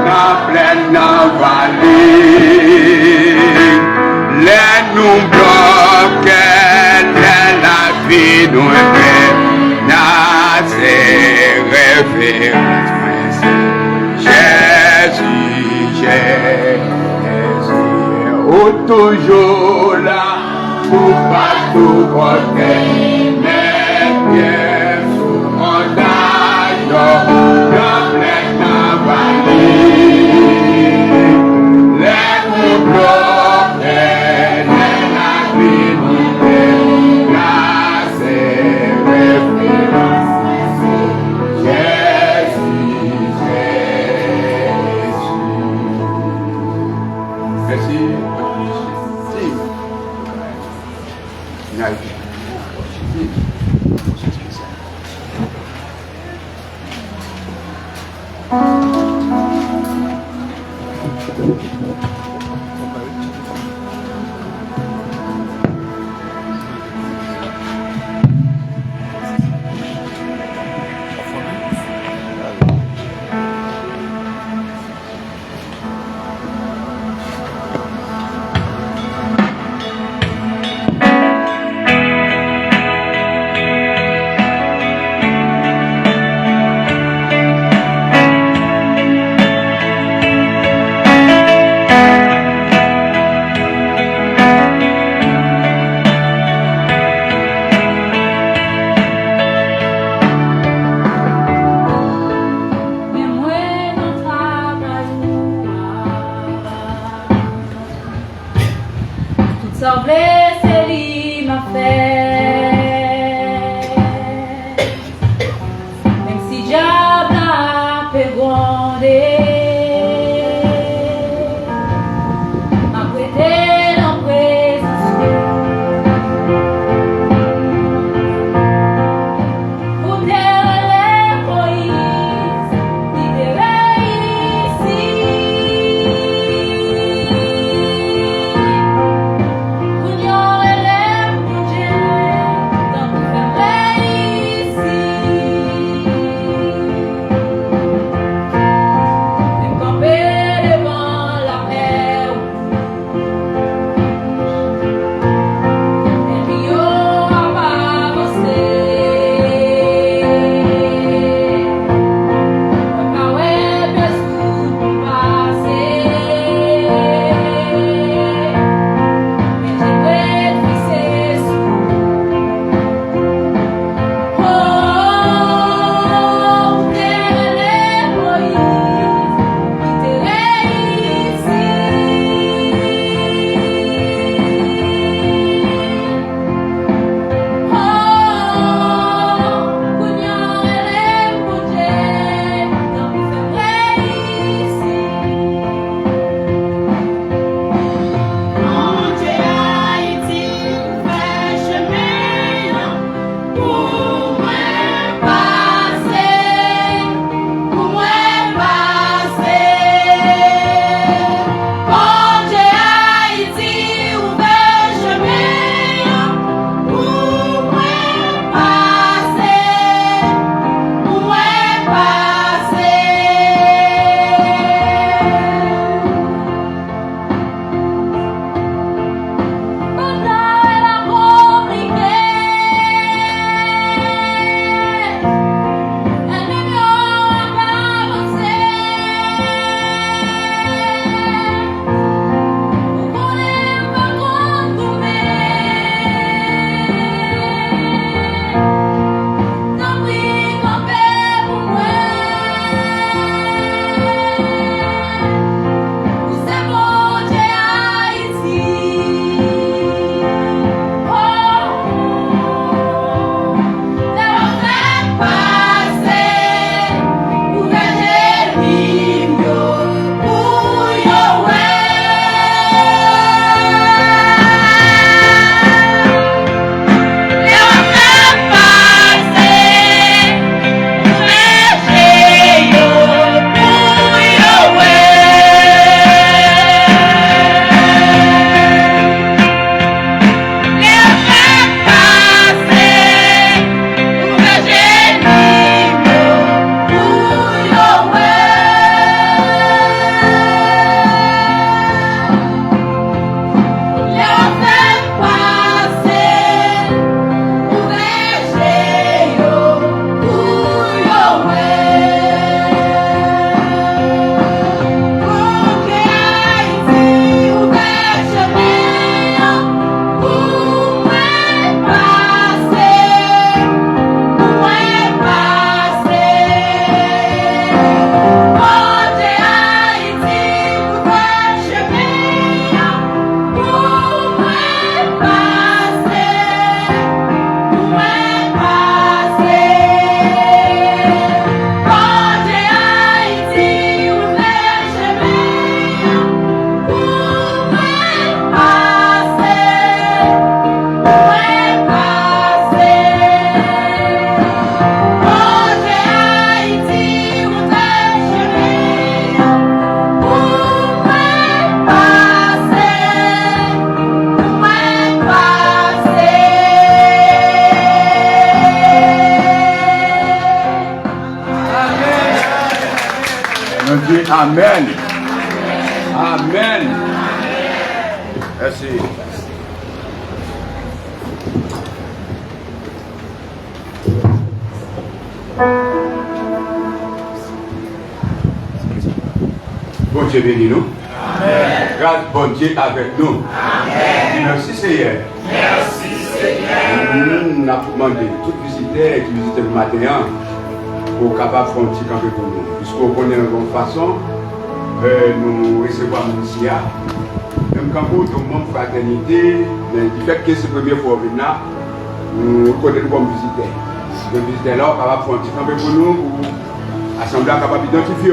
dans pleine vallée, les nous bloquent, la vie nous fait, c'est référence. Jésus, oh, toujours là, tout partout côté, mais bien sous montagne, dans pleine vallée, les nous bloquent, la vie nous fait, grâce et référence. Merci. On dit Amen. Amen. Merci. Bon Dieu bénis nous. Grâce bon Dieu avec nous. Merci Seigneur. Merci Seigneur. Nous avons demandé tout visiteurs qui visitent le matin pour capable faire un petit camp pour nous. Puisqu'on connaît de bonne façon, nous recevons ici. Même quand vous tout le monde fraternité, mais du fait que c'est la première fois venir là, nous connaissons comme visiteurs. Les visiteurs là, on va faire un petit camp pour nous, pour l'Assemblée capable d'identifier.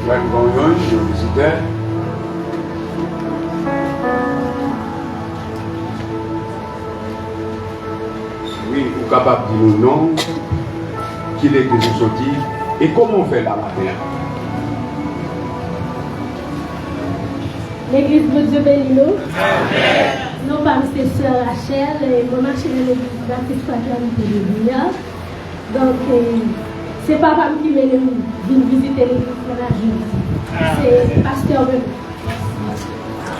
Là, nous voyons les visiteurs. Oui, vous êtes capable de dire non, qui est que je sorti et comment on fait la matin. L'église de Dieu bénit nous. Nous parmi ses sœurs Rachel et mon marché de l'église Baptiste Fraternité de Lumière. Donc, c'est papa qui mène nous visiter l'église pour la journée. C'est pasteur Benoît.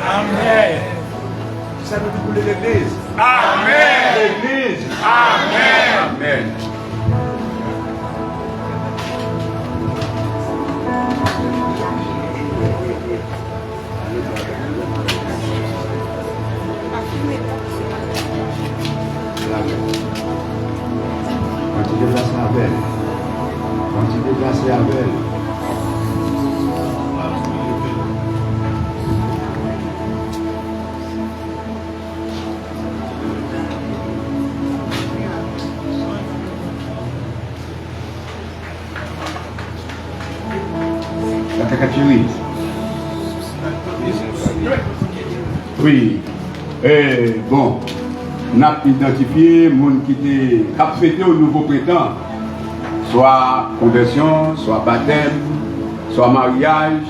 Amen. Ça veut dire pour l'église. Amen. L'église. Amen. Amen. Quand tu déplaces la belle, quand tu déplaces la belle, oui. Bon, on a identifié les gens qui ont fêté au nouveau printemps, soit conversion, soit baptême, soit mariage.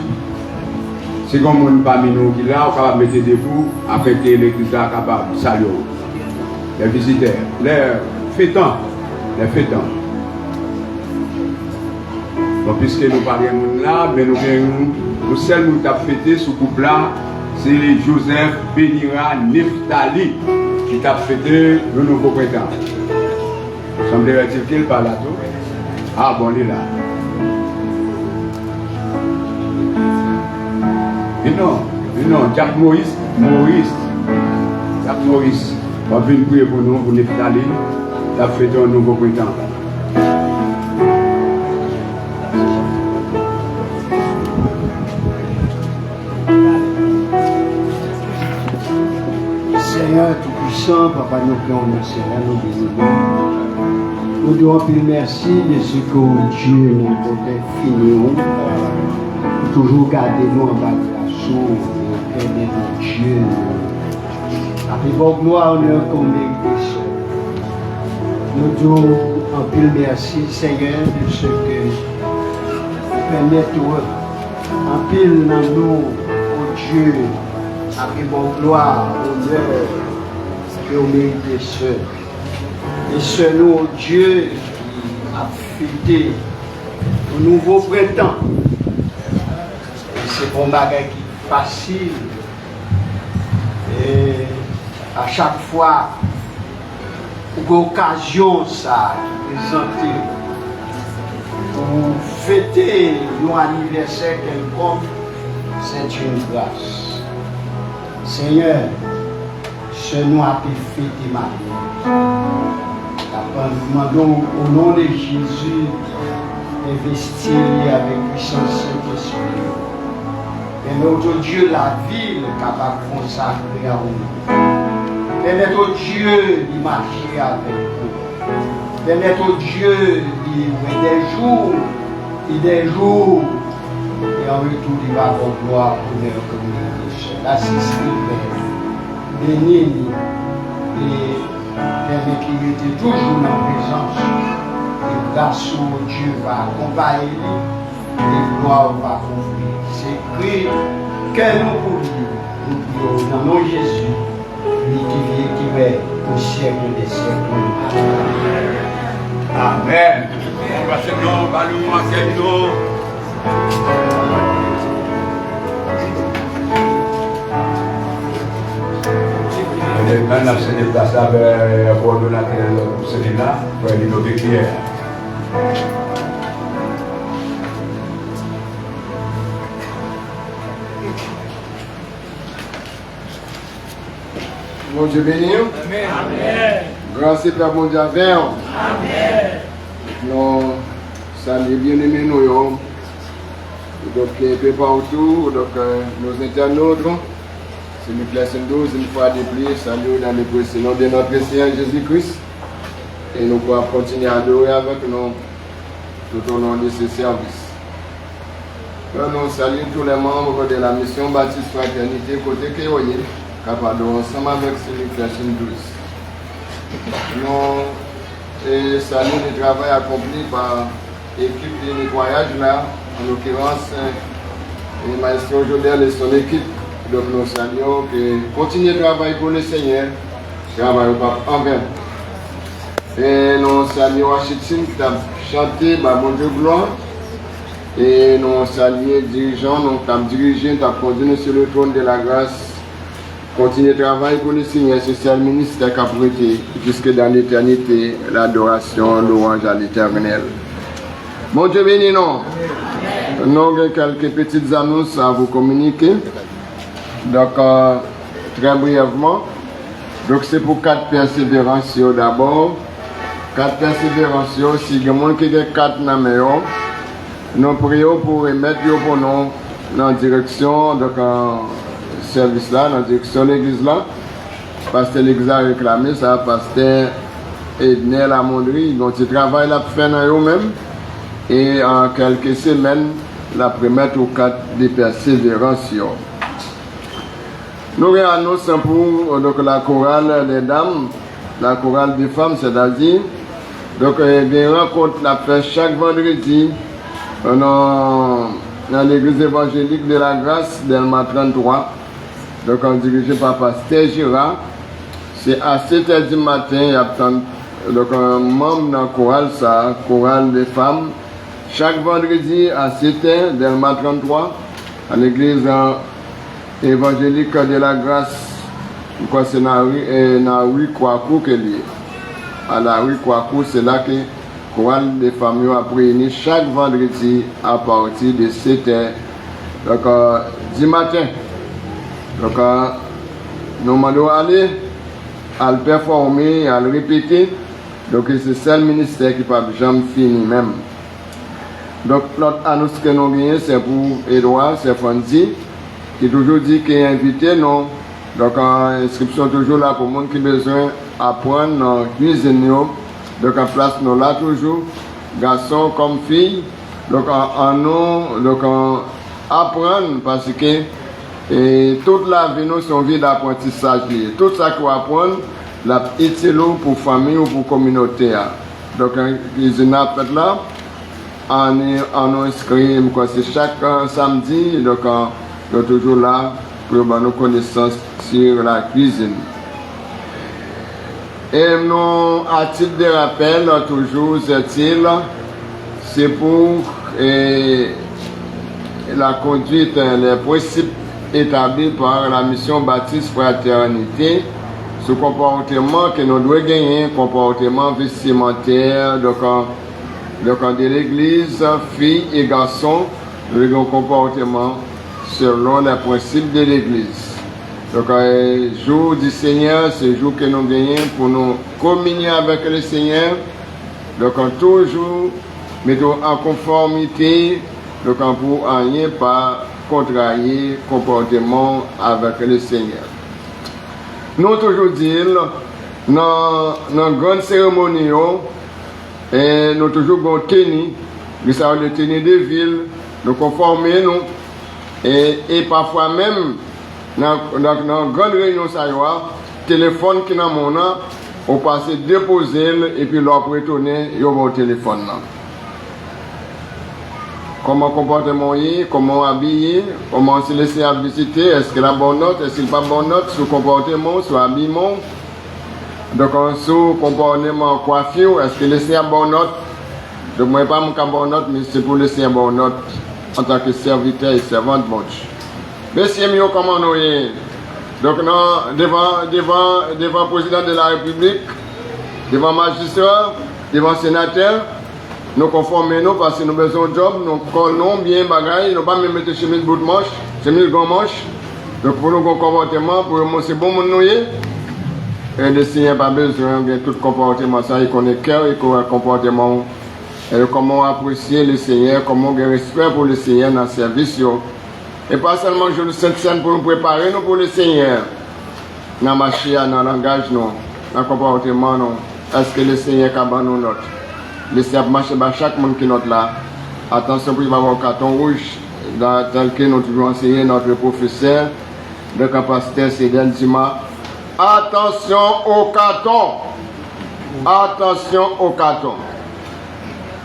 C'est comme on parmi nous qui là, on va mettre des fous afin que l'église soit capable de saluer les visiteurs, les fêtants, les fêtants. Donc, puisque nous parlons là, mais nous seuls nous avons fêté ce couple-là, c'est Joseph Benira Neftali qui a fêté le nouveau printemps. Semblerait-il qu'il parle là tout? Ah bon, il est là. Et non, Jacques Maurice, on va venir prier pour nous, pour Neftali, qui a fêté un nouveau printemps. Seigneur Tout-Puissant, Papa, nous prions, Seigneur, nous bénissons. Nous devons dire merci de ce que Dieu nous a fini, pour toujours garder nous en bas de la source, et aider nos Dieu. Avec vos gloires, honneur qu'on mérite, nous devons en pile merci, Seigneur, de ce que vous permettez en pile dans nous, oh Dieu. Avec mon gloire, honneur, que vous méritez seul. Et ce nous, Dieu, qui a fêté un nouveau printemps. C'est un bagage qui est facile. Et à chaque fois, l'occasion ça présenter pour fêter nos anniversaires quelconque, c'est une grâce. Seigneur, ce nous a pu fêter ma vie. Nous demandons au nom de Jésus d'investir avec puissance Saint-Esprit. Et notre Dieu, la ville capable de consacrer à nous. Et notre Dieu, il marcher avec nous. Et notre Dieu, il des jours. Et en retour, il va avoir gloire pour leur communauté. L'assistant, bénis et permet qu'il était toujours dans la présence. Et grâce au Dieu va accompagner lui et gloire va couvrir. C'est écrit que nous pouvons nous prions dans nom de Jésus, lui qui vit et qui est au siècle des siècles. Amen. Parce que non, pas nous manquer, non. Maintenant, c'est des places avec coordonnateur pour celui-là, pour aller nous décrire. Mon Dieu béni. Amen. Grâce et Père bon Dieu avec. Amen. Nous saluons bien aimés nous. Donc, un peu partout, donc nos internautes, c'est nous classons 12 une fois de plus, salut dans le précieux nom de notre Seigneur Jésus-Christ. Et nous pourrons continuer à adorer avec nous tout au long de ce service. Nous saluons tous les membres de la mission Baptiste Fraternité côté Kéoye, capable ensemble avec celui classons 12. Nous saluons le travail accompli par l'équipe de nettoyage là, en l'occurrence, le maestro Jodel et son équipe. Donc nous saluons que continuez de travailler pour le Seigneur, travail pas en vain. Et nous saluons Achitin qui a chanté Bon Dieu gloire. Et nous saluons les dirigeants, nous avons dirigé, nous avons conduit sur le trône de la grâce. Continuez de travailler pour le Seigneur, c'est le ministère qui a prêté jusque dans l'éternité, l'adoration, louange à l'éternel. Mon Dieu béni, non. Nous avons quelques petites annonces à vous communiquer. Donc, très brièvement, donc c'est pour 4 persévérances d'abord. 4 persévérances, si il y a quelqu'un qui a 4 numéros, nous prions pour remettre pour nous dans la direction de service là, dans la direction de l'église là. Pasteur l'église a réclamé ça, pasteur Edner Lamondry, donc il travaille là pour faire dans eux-mêmes. Et en quelques semaines, la première ou 4 de persévérance. Nous annonçons pour donc, la chorale des dames, la chorale des femmes, c'est-à-dire, donc des rencontres la fait chaque vendredi dans l'église évangélique de la grâce d'Elma 33, donc dirigé par Pasteur Girard. C'est à 7h du matin, il y a donc un membre dans la chorale, ça, chorale des femmes, chaque vendredi à 7h d'Elma 33, à l'église évangélique de la grâce, c'est dans la rue Kouakou que lié. À la rue Kouakou, c'est là que chorale des familles a réuni chaque vendredi à partir de 7h. Donc, du matin. Donc, nous demandons aller à le performer, à le répéter. Donc, c'est le ministère qui ne peut jamais finir même. Donc, l'autre annonce que nous avons, c'est pour Edouard, c'est Fonzi, qui toujours dit qu'il est invité, non. Donc, inscription toujours là pour les gens qui ont besoin d'apprendre dans la cuisine. Donc, en place, nous là toujours, garçons comme filles. Donc, apprendre parce que toute la vie, nous sommes vie d'apprentissage. Tout ça qu'on apprend, la utile pour famille ou pour communauté. Donc, cuisine a fait là. On inscrit, c'est chaque samedi, donc on est toujours là pour nos connaissances sur la cuisine. Et nous, à titre de rappel, toujours c'est pour la conduite, les principes établis par la mission Baptiste Fraternité, ce comportement que nous devons gagner, comportement vestimentaire, donc de l'église, filles et garçons, le comportement selon les principes de l'église. Donc, le jour du Seigneur, c'est le jour que nous gagnons pour nous communier avec le Seigneur. Donc, toujours mettons en conformité, donc pour rien pas contrarier comportement avec le Seigneur. Nous toujours dire, dans une grande cérémonie, et nous toujours tenus, nous savons le tenir de ville, nous conformer nous, et parfois même, dans une grande réunion, ça y va, téléphone qui est dans mon nom, on passe déposer et puis leur retourner, il y a au téléphone. Comment comportement est, comment habiller, comment se laisser à visiter, est-ce qu'il a bonne note, est-ce qu'il n'a pas bonne note sur comportement, sur habillement. Donc, sur comportement coiffure, est-ce qu'il laisse à bonne note? Donc, moi, pas mon bon note, mais c'est pour laisser un bon note en tant que serviteur et servante, bon Dieu. Messieurs, comment nous y. Donc, non, devant le président de la République, devant le magistrat, devant le sénateur, nous conformons parce que nous avons besoin de job, nous collons bien bagaille, nous ne pouvons pas mettre chemise bout de manche, chemise grand manche. Donc, pour nous, un comportement, pour nous, c'est bon, nous y. Et le Seigneur n'a pas besoin de tout comportement, ça, il connaît le cœur, il connaît le comportement. Et comment apprécier le Seigneur, comment avoir respect pour le Seigneur dans le service. Et pas seulement je le Sainte-Seine pour nous préparer nous pour le Seigneur. Dans la marche, dans le langage, dans le comportement, est-ce que le Seigneur a ban nous note? Le Seigneur marche par chaque monde qui note là. Attention pour y avoir un carton rouge, tel que nous toujours enseigné notre professeur de capacité Cédel Dima. Attention au carton. Attention au carton.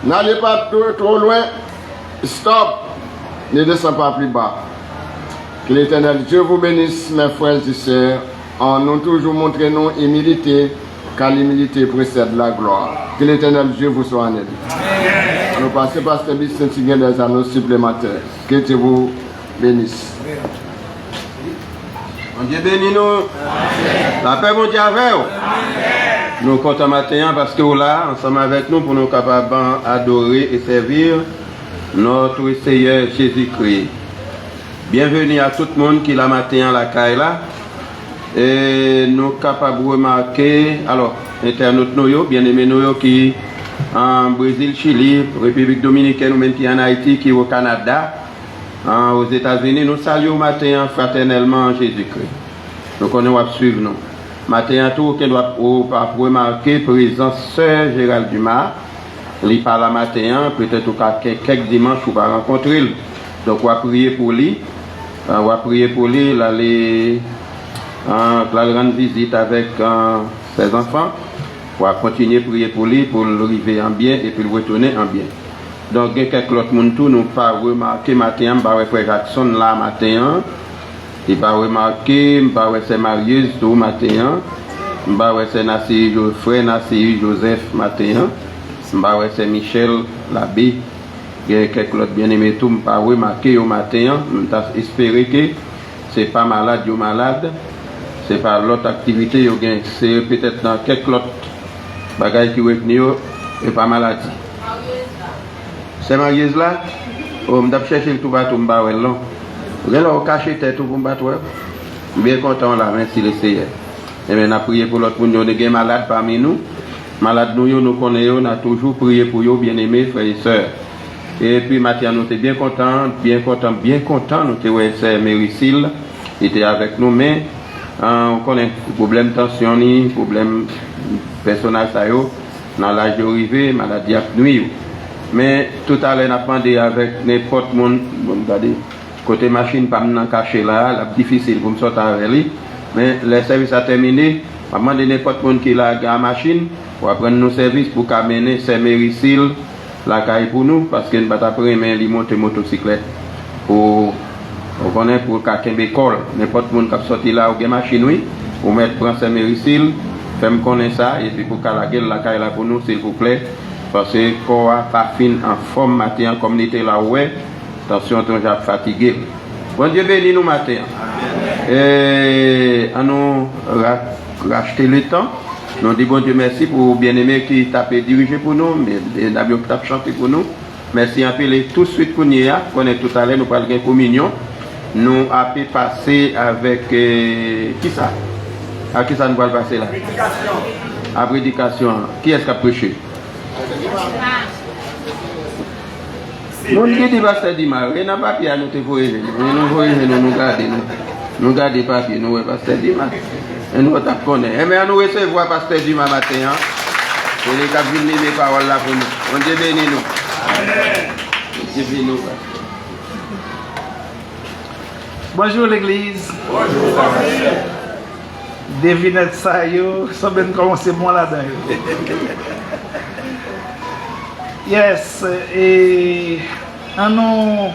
N'allez pas trop loin. Stop. Ne descendez pas plus bas. Que l'Éternel Dieu vous bénisse, mes frères et sœurs, en nous toujours montrant nous humilité, car l'humilité précède la gloire. Que l'Éternel Dieu vous soit en aide. Nous passons par ce business des annonces supplémentaires. Que Dieu vous bénisse. Mon Dieu bénis nous. La paix, mon Dieu, avec vous. Nous comptons matin parce que vous là, ensemble avec nous, pour nous capables d'adorer et servir notre Seigneur Jésus-Christ. Bienvenue à tout le monde qui l'a matin à la caille là. Et nous capables de remarquer, alors, internautes nous, bien-aimés nous qui en Brésil, Chili, République Dominicaine, ou même qui en Haïti, qui au Canada, aux États-Unis, nous saluons matin fraternellement Jésus-Christ. Donc on va suivre nous. Matin tout, qu'on doit remarquer présence Sœur Gérald Dumas. Il parle à matin, peut-être quelques dimanches où on va rencontrer. Donc on va prier pour lui. On va prier pour lui, aller rendre visite avec ses enfants. On va continuer à prier pour lui, pour l'arriver en bien et puis le retourner en bien. Donc il y a quelques autres monde tout nous pas remarqué matin, frère Jackson là matin. Il va remarquer, c'est Marius tout matin. C'est Nassi frère Nassi Joseph matin. C'est Michel l'abbé. Il y a quelques autres bien-aimés tout pas remarqué au matin. On espérer que c'est pas malade ou malade. C'est pas l'autre activité, c'est peut-être dans quelques autres bagages qui retenir et pas maladie. C'est Marius là. On m'a cherché le tout bateau m'bawel non. Vous allez cacher tête pour m'battre. Bien content là, merci le Seigneur. Et bien, on a prié pour l'autre monde, on est malade parmi nous. Malade nous connaissons, on a toujours prié pour eux, bien-aimés, frères et sœurs. Et puis, Mathieu, nous sommes bien contents, nous sommes c'est Méricile, il était avec nous, mais on connaît le problème de tension, le problème personnel, dans l'âge de arriver, maladie à nuit. Mais tout à l'heure, on a demandé avec n'importe qui, regardez, côté machine, pas me cacher là, c'est difficile pour me sortir avec lui. Mais le service a terminé. Je demande n'importe qui qui a la machine pour prendre nos services pour amener ces mériciles la caille pour nous parce que nous avons appris à monter motocyclette pour connaître pour quelqu'un d'école. N'importe qui qui a sorti là ou une machine, oui, pour mettre prendre ces mériciles, faire me connaître ça et puis pour qu'à la gueule la caille là pour nous, s'il vous plaît. Parce que quand on pas fin en forme matin en communauté là où est, attention, on est fatigué. Bon Dieu bénis nous matin. Et à nous racheter le temps. Nous disons bon Dieu merci pour bien-aimé qui t'a dirigé pour nous, mais Nabio qui t'a chanté pour nous. Merci un peu tout de suite pour nous. On est tout à l'heure, nous parlons de communion. Nous avons passé avec qui ça? À qui ça nous va passer là? Prédication. À prédication. Qui est-ce qui a prêché? Nous dit pasteur Dima, il n'a pas papier à nous te voyer. Nous gardons papier, nous pasteur Dima. Et nous connaissons. Mais nous recevons pasteur Dima matin. Et les cas venir les paroles là pour nous. On Dieu bénit nous. Amen. Dieu bénit nous. Bonjour l'église. Bonjour. Devinette ça yo, ça vient commencer moi là-dedans. Yes, et nous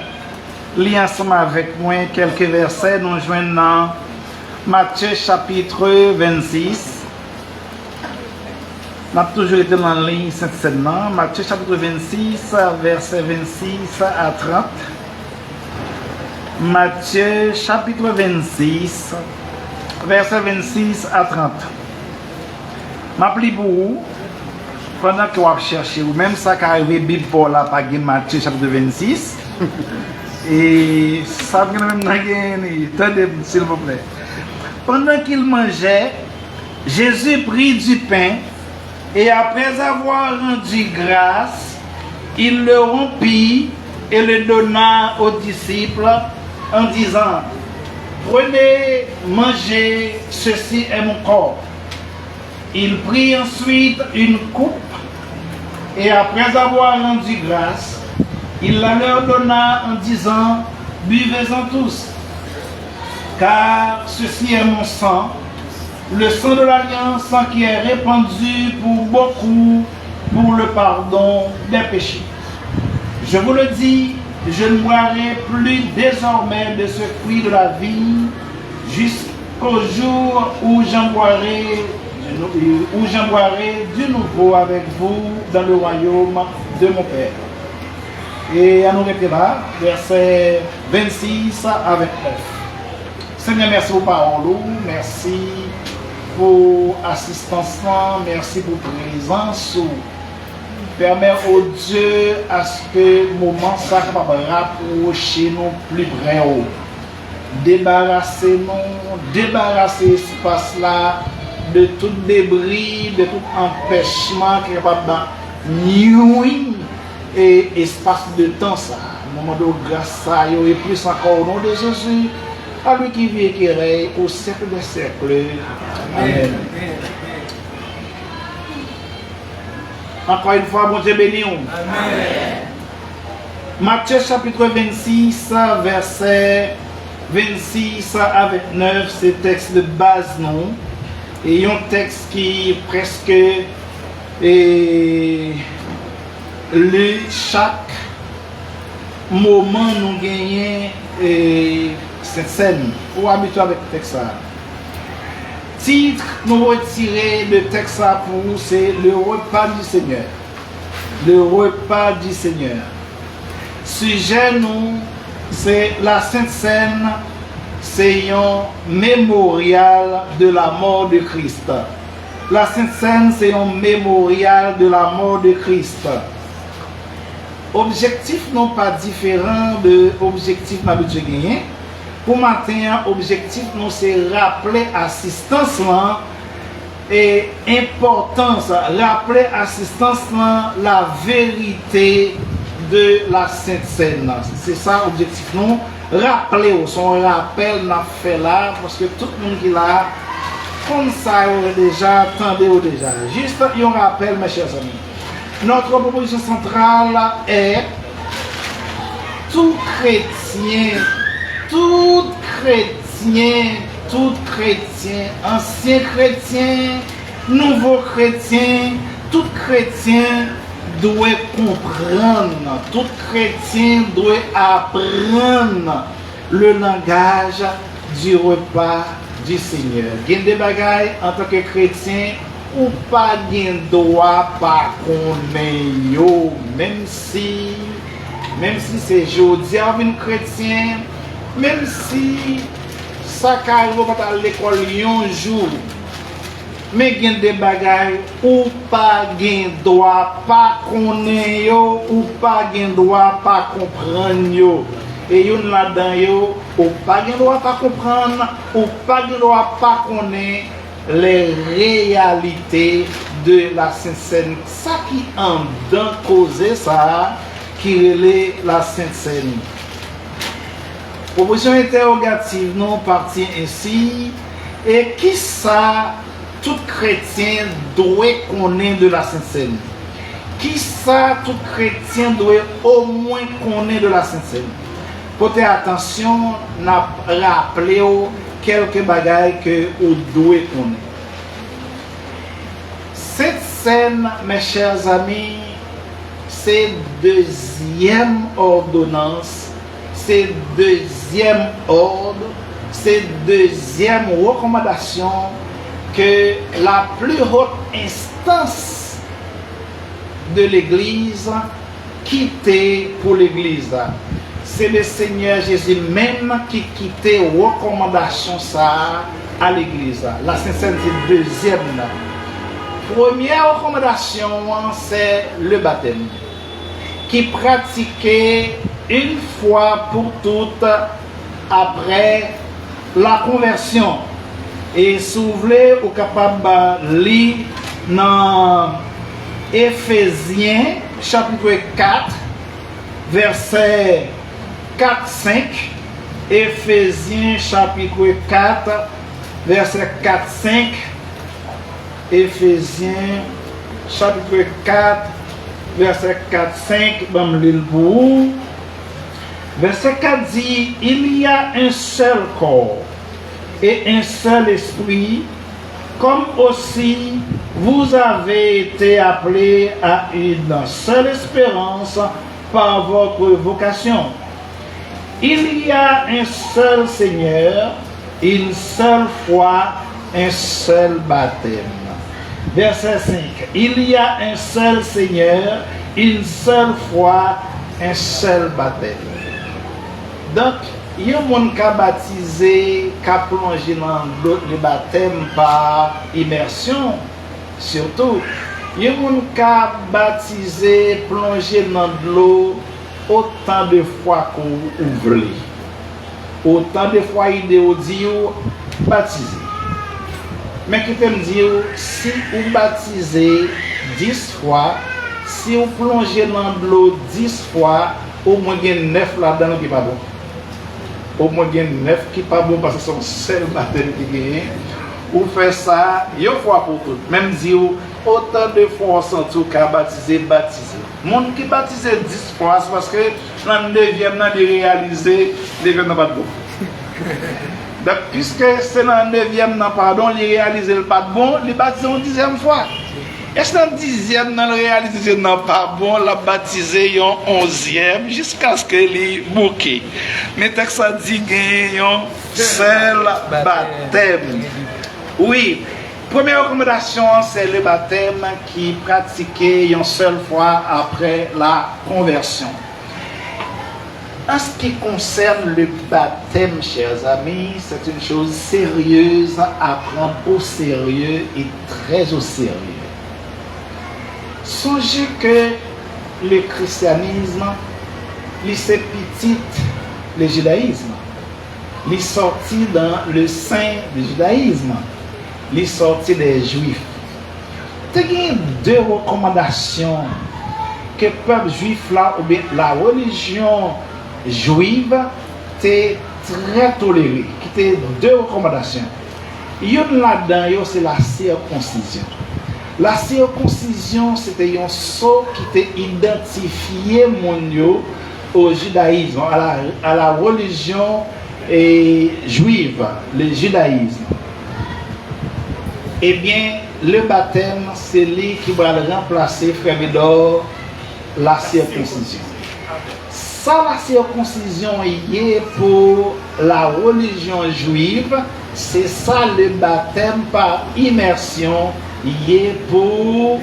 lisons ensemble avec moi quelques versets. Nous joignons dans Matthieu chapitre 26. n'a toujours été dans la ligne Sainte-Seine, Matthieu chapitre 26, verset 26 à 30. Matthieu chapitre 26, verset 26 à 30. M'appli pour vous, pendant que vous cherchez, ou même ça qui arrive, Bible pour la page Matthieu chapitre 26. Et ça vient même gagner, attendez s'il vous plaît. Pendant qu'il mangeait, Jésus prit du pain et après avoir rendu grâce, il le rompit et le donna aux disciples en disant: prenez, mangez, ceci est mon corps. Il prit ensuite une coupe et après avoir rendu grâce, il la leur donna en disant: buvez-en tous, car ceci est mon sang, le sang de l'alliance qui est répandu pour beaucoup pour le pardon des péchés. Je vous le dis, je ne boirai plus désormais de ce fruit de la vie jusqu'au jour où j'en boirai du nouveau avec vous dans le royaume de mon Père. Et à nous répéter là, verset 26 à 29. Seigneur, merci pour parole, merci pour assistance, merci pour présence. Permets au Dieu à ce que le moment soit capable de rapprocher nous plus près. Débarrasser l'espace là de tout débris, de tout empêchement qui est capable de nuire et espace de temps ça. Moment de grâce ça et plus encore au nom de Jésus, à lui qui vit et qui règne au siècle des siècles. Amen. Encore une fois, bon Dieu béni. Amen. Matthieu chapitre 26, verset 26 à 29, c'est texte de base non. Et un texte qui presque le chaque moment nous gagnons cette scène. Ou habitué avec le texte. Titre nous retirer le texte pour nous, c'est le repas du Seigneur. Le repas du Seigneur. Sujet nous, c'est la Sainte Seine, c'est un mémorial de la mort de Christ. La Sainte Seine, c'est un mémorial de la mort de Christ. Objectif non pas différent de l'objectif que nous avons gagné. Pour matin, l'objectif nous c'est rappeler assistance et importance, rappeler assistance la vérité de la Sainte Seine. C'est ça l'objectif nous. Rappeler, son rappel n'a fait là parce que tout le monde qui l'a comme ça déjà attendez déjà. Juste un rappel mes chers amis. Notre proposition centrale est tout chrétien, ancien chrétien, nouveau chrétien, tout chrétien doit comprendre, tout chrétien doit apprendre le langage du repas du Seigneur. Il y a des bagailles en tant que chrétien ou pas de droit par connaître, même si c'est jeudi avec chrétien, même si ça arrive à l'école un jour, mais il y a des bagailles ou pas de droit pas connaître ou pas de droit pas comprendre. Et yon là-dedans, ou pas de droit pas comprendre, ou pas de droit pas connaître les réalités de la Sainte Seine. Ça qui en dedans cause ça, qui est la Sainte Seine. Proposition interrogative non partie ainsi. Et qui ça tout chrétien doit connaître de la Sainte Seine? Qui ça tout chrétien doit au moins connaître de la Sainte Seine? Portez attention, n'a rappelé quelques bagailles que vous devez connaître. Cette scène, mes chers amis, c'est deuxième ordonnance, c'est deuxième ordre, c'est deuxième recommandation que la plus haute instance de l'Église quittait pour l'Église. C'est le Seigneur Jésus même qui quittait recommandation ça à l'Église. La Sainte-Seine, c'est deuxième. Première recommandation, c'est le baptême, qui pratiquait une fois pour toutes après la conversion. Et si vous voulez, vous êtes capable de lire dans Éphésiens chapitre 4, verset 4-5. Éphésiens chapitre 4, verset 4-5. Éphésiens chapitre 4, verset 4-5. Je vais lire pour vous. Verset 4 dit, il y a un seul corps et un seul esprit, comme aussi vous avez été appelés à une seule espérance par votre vocation. Il y a un seul Seigneur, une seule foi, un seul baptême. Verset 5. Il y a un seul Seigneur, une seule foi, un seul baptême. Donc, il y a des gens qui sont baptisés, qui ont plongé dans le baptême par immersion, surtout. Il y a des gens qui sont baptisés, plongés dans de l'eau autant de fois qu'on ouvre. Autant de fois il est dit baptisé. Mais qui peut me dire, si vous baptisez 10 fois, si vous plongez dans de l'eau 10 fois, au moins il y a 9 là-dedans qui n'est pas bon. Au moins il y a 9 qui n'est pas bon parce que c'est son seul baptême qui gagne. Ou fait ça, une fois pour toutes. Même dire, autant de fois on sent tout qu'à baptiser. Les gens qui baptisent 10 fois, c'est parce que dans le 9e, ils réalisent les 9 pas de bon. Donc, puisque c'est dans le 9e, pardon, ils réalisent le pas de bon, ils baptisent une 10e fois. Est-ce que dans le 10e, dans le réalisé non pas bon, la baptisé en 11e, jusqu'à ce que les bouquets. Mais texte ça dit qu'il y a un seul baptême. Oui, première recommandation, c'est le baptême qui pratiquait une seule fois après la conversion. En ce qui concerne le baptême, chers amis, c'est une chose sérieuse à prendre au sérieux et très au sérieux. Songez que le christianisme, c'est petit le judaïsme. Il est sorti dans le sein du judaïsme. Il est sorti des juifs. Il y a deux recommandations que le peuple juif, là, ou bien la religion juive, est très tolérée. Qui étaient deux recommandations. Il y a là-dedans, c'est la circoncision. La circoncision, c'était un sceau qui était identifié au judaïsme, à la religion juive, le judaïsme. Eh bien, le baptême, c'est lui qui va remplacer, frère Médor, la circoncision. Ça, la circoncision est pour la religion juive, c'est ça le baptême par immersion. Il est pour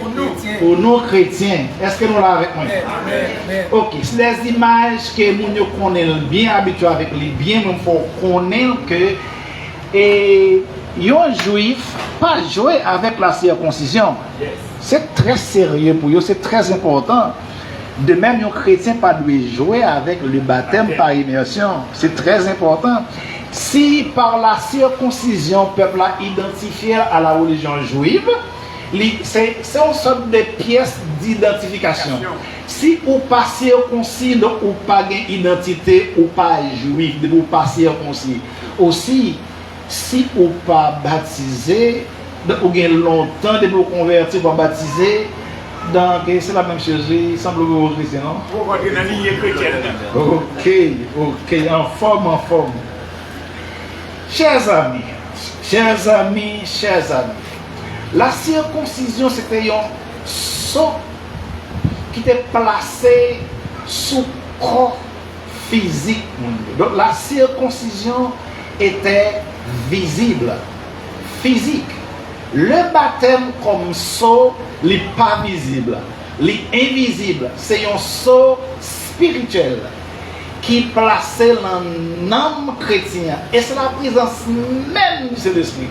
nous chrétiens. Est-ce que nous l'avons avec moi? Ok, c'est les images que nous connaissons bien, habitués avec les biens, mais il faut connaître que un juif pas jouer avec la circoncision. C'est très sérieux pour eux, c'est très important. De même, un chrétien pas doit jouer avec le baptême par immersion. C'est très important. Si par la circoncision, le peuple a identifié à la religion juive, c'est une sorte de pièce d'identification. Si vous pas circoncis, donc vous pas d'identité, ou pas juif, ou pas circoncis. Aussi, si vous pas baptisé, vous avez longtemps de vous convertir pour baptiser, donc c'est la même chose, il semble que vous chrétien, non? Vous êtes dans la ligne chrétienne. Ok, en forme. Chers amis, la circoncision c'était un sceau qui était placé sous corps physique. Donc la circoncision était visible, physique. Le baptême comme saut, il n'est pas visible, il est invisible. C'est un saut spirituel qui est placé dans l'âme chrétien. Et c'est la présence même du Saint-Esprit.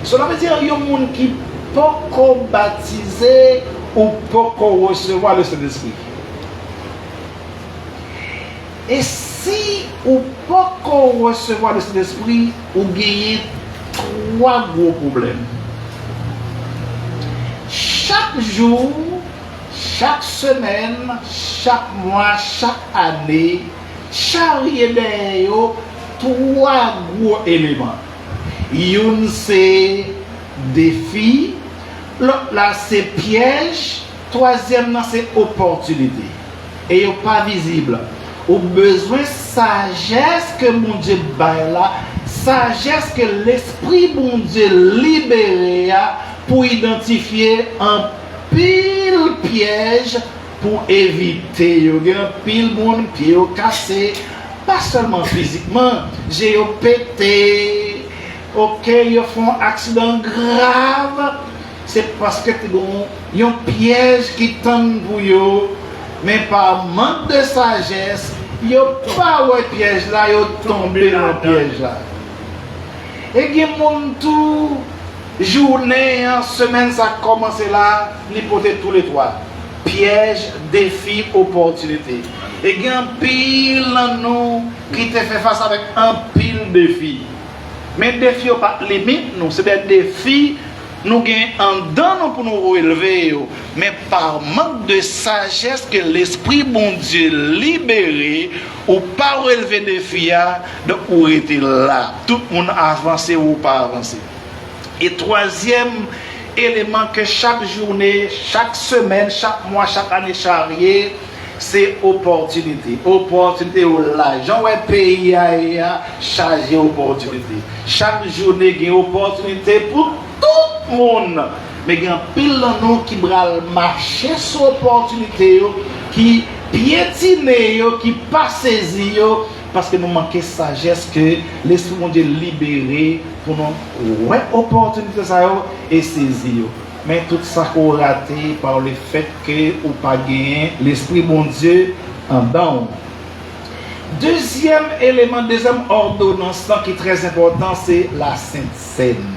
Cela veut dire qu'il y a des gens qui ne peuvent pas baptiser ou pas recevoir le Saint-Esprit. Et si ou pas recevoir le Saint-Esprit, vous gagnez 3 gros problèmes. Chaque jour, chaque semaine, chaque mois, chaque année, charrier derrière 3 gros éléments. Une c'est défi, l'autre là c'est piège, troisième là c'est opportunité. Et il n'est pas visible. Au besoin de sagesse que mon Dieu baille là, sagesse que l'esprit mon Dieu libéré pour identifier un pile piège pour éviter. Il y a un pile monde qui est cassé, pas seulement physiquement, j'ai pété, ok, ils font un accident grave, c'est parce que il y a un piège qui tombe pour eux. Mais par manque de sagesse, il n'y a pas de piège là, il y a tombé dans le piège là. Et il y a tout, journée, semaine, ça commence là, l'hypothèse tous les 3. Piège, défi, opportunité. Et il y a un pile dans nous qui te fait face avec un pile défi. Mais défi n'a pas de limite, c'est des défis. Nous avons un don pour nous relever, mais par manque de sagesse que l'Esprit bon Dieu libéré, ou pas relever des filles, donc où était là. Tout le monde avance ou pas avancé. Et troisième élément que chaque journée, chaque semaine, chaque mois, chaque année charrière, c'est opportunité. Opportunité au l'argent, ouais, pays a chargé opportunité. Chaque journée, il y a une opportunité pour tout le monde. Mais il y a un pile de nous qui bral marcher sur l'opportunité, qui piétine, qui pas saisi, parce que nous manquons de sagesse que l'Esprit de Dieu libéré pour nous ouais opportunité et saisir. Mais tout ça qu'on raté par le fait que ou pas gagné l'Esprit bon Dieu en dedans. Deuxième élément, deuxième ordonnance qui est très important, c'est la Sainte Seine.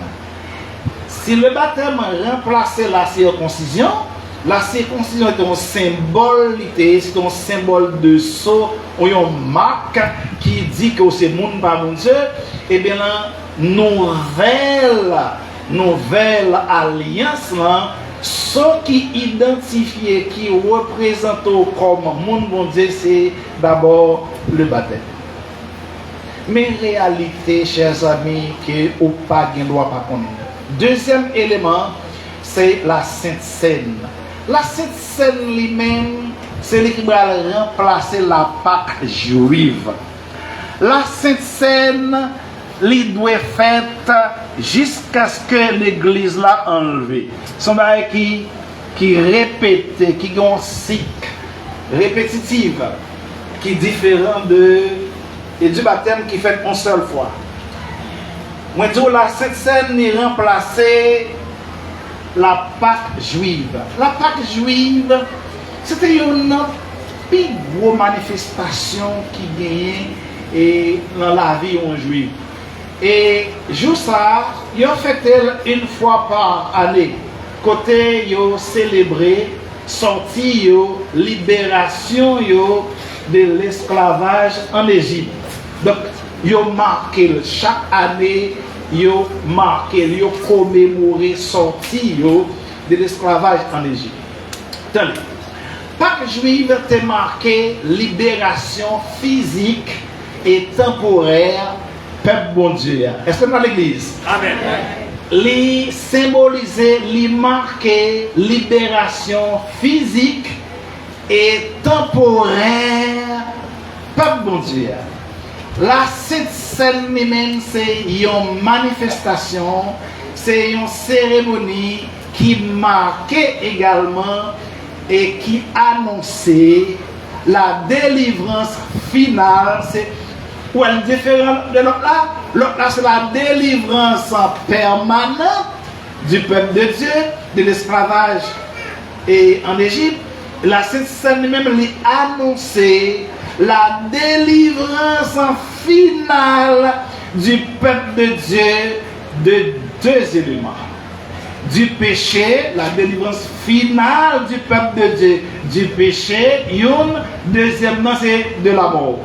Si le baptême remplaçait la circoncision est un symbole, c'est un symbole de sceau, ou une marque qui dit que c'est monde par mon Dieu, et bien la nouvelle alliance, ce qui identifie, qui représente comme monde bon Dieu, c'est d'abord le baptême. Mais réalité, chers amis, que ou pas ne doit pas connaître. Deuxième élément, c'est la Sainte Seine. La Sainte Seine lui-même, c'est lui qui va remplacer la Pâque juive. La Sainte Seine, lui doit être faite jusqu'à ce que l'église l'a enlevée. C'est un qui répète, qui est un cycle répétitif, qui est différent du baptême qui fait une seule fois. Moi, je dis la Sainte Seine est remplacée la Pâque juive. La Pâque juive, c'était une plus grosse manifestation qui gagnait dans la vie en juif. Et juste ça, ils ont fêté une fois par année. Côté, ils ont célébré, sorti, libération de l'esclavage en Égypte. Donc, ils ont marqué chaque année, ils ont marqué, ils ont commémoré sortie de l'esclavage en Égypte. Tenez, Pâque juive a marqué libération physique et temporaire peuple bon Dieu. Est-ce que dans l'église? Amen. Les symboliser, les marquer libération physique et temporaire peuple bon Dieu. La Sainte Seine même, c'est une manifestation, c'est une cérémonie qui marquait également et qui annonçait la délivrance finale. C'est où elle est différente de l'autre là. L'autre là, c'est la délivrance permanente. du peuple de Dieu, de l'esclavage et en Égypte, la Sainte Seine même lui annonçait la délivrance finale du peuple de Dieu de deux éléments. Du péché, la délivrance finale du peuple de Dieu. Du péché, une. Deuxièmement, c'est de la mort.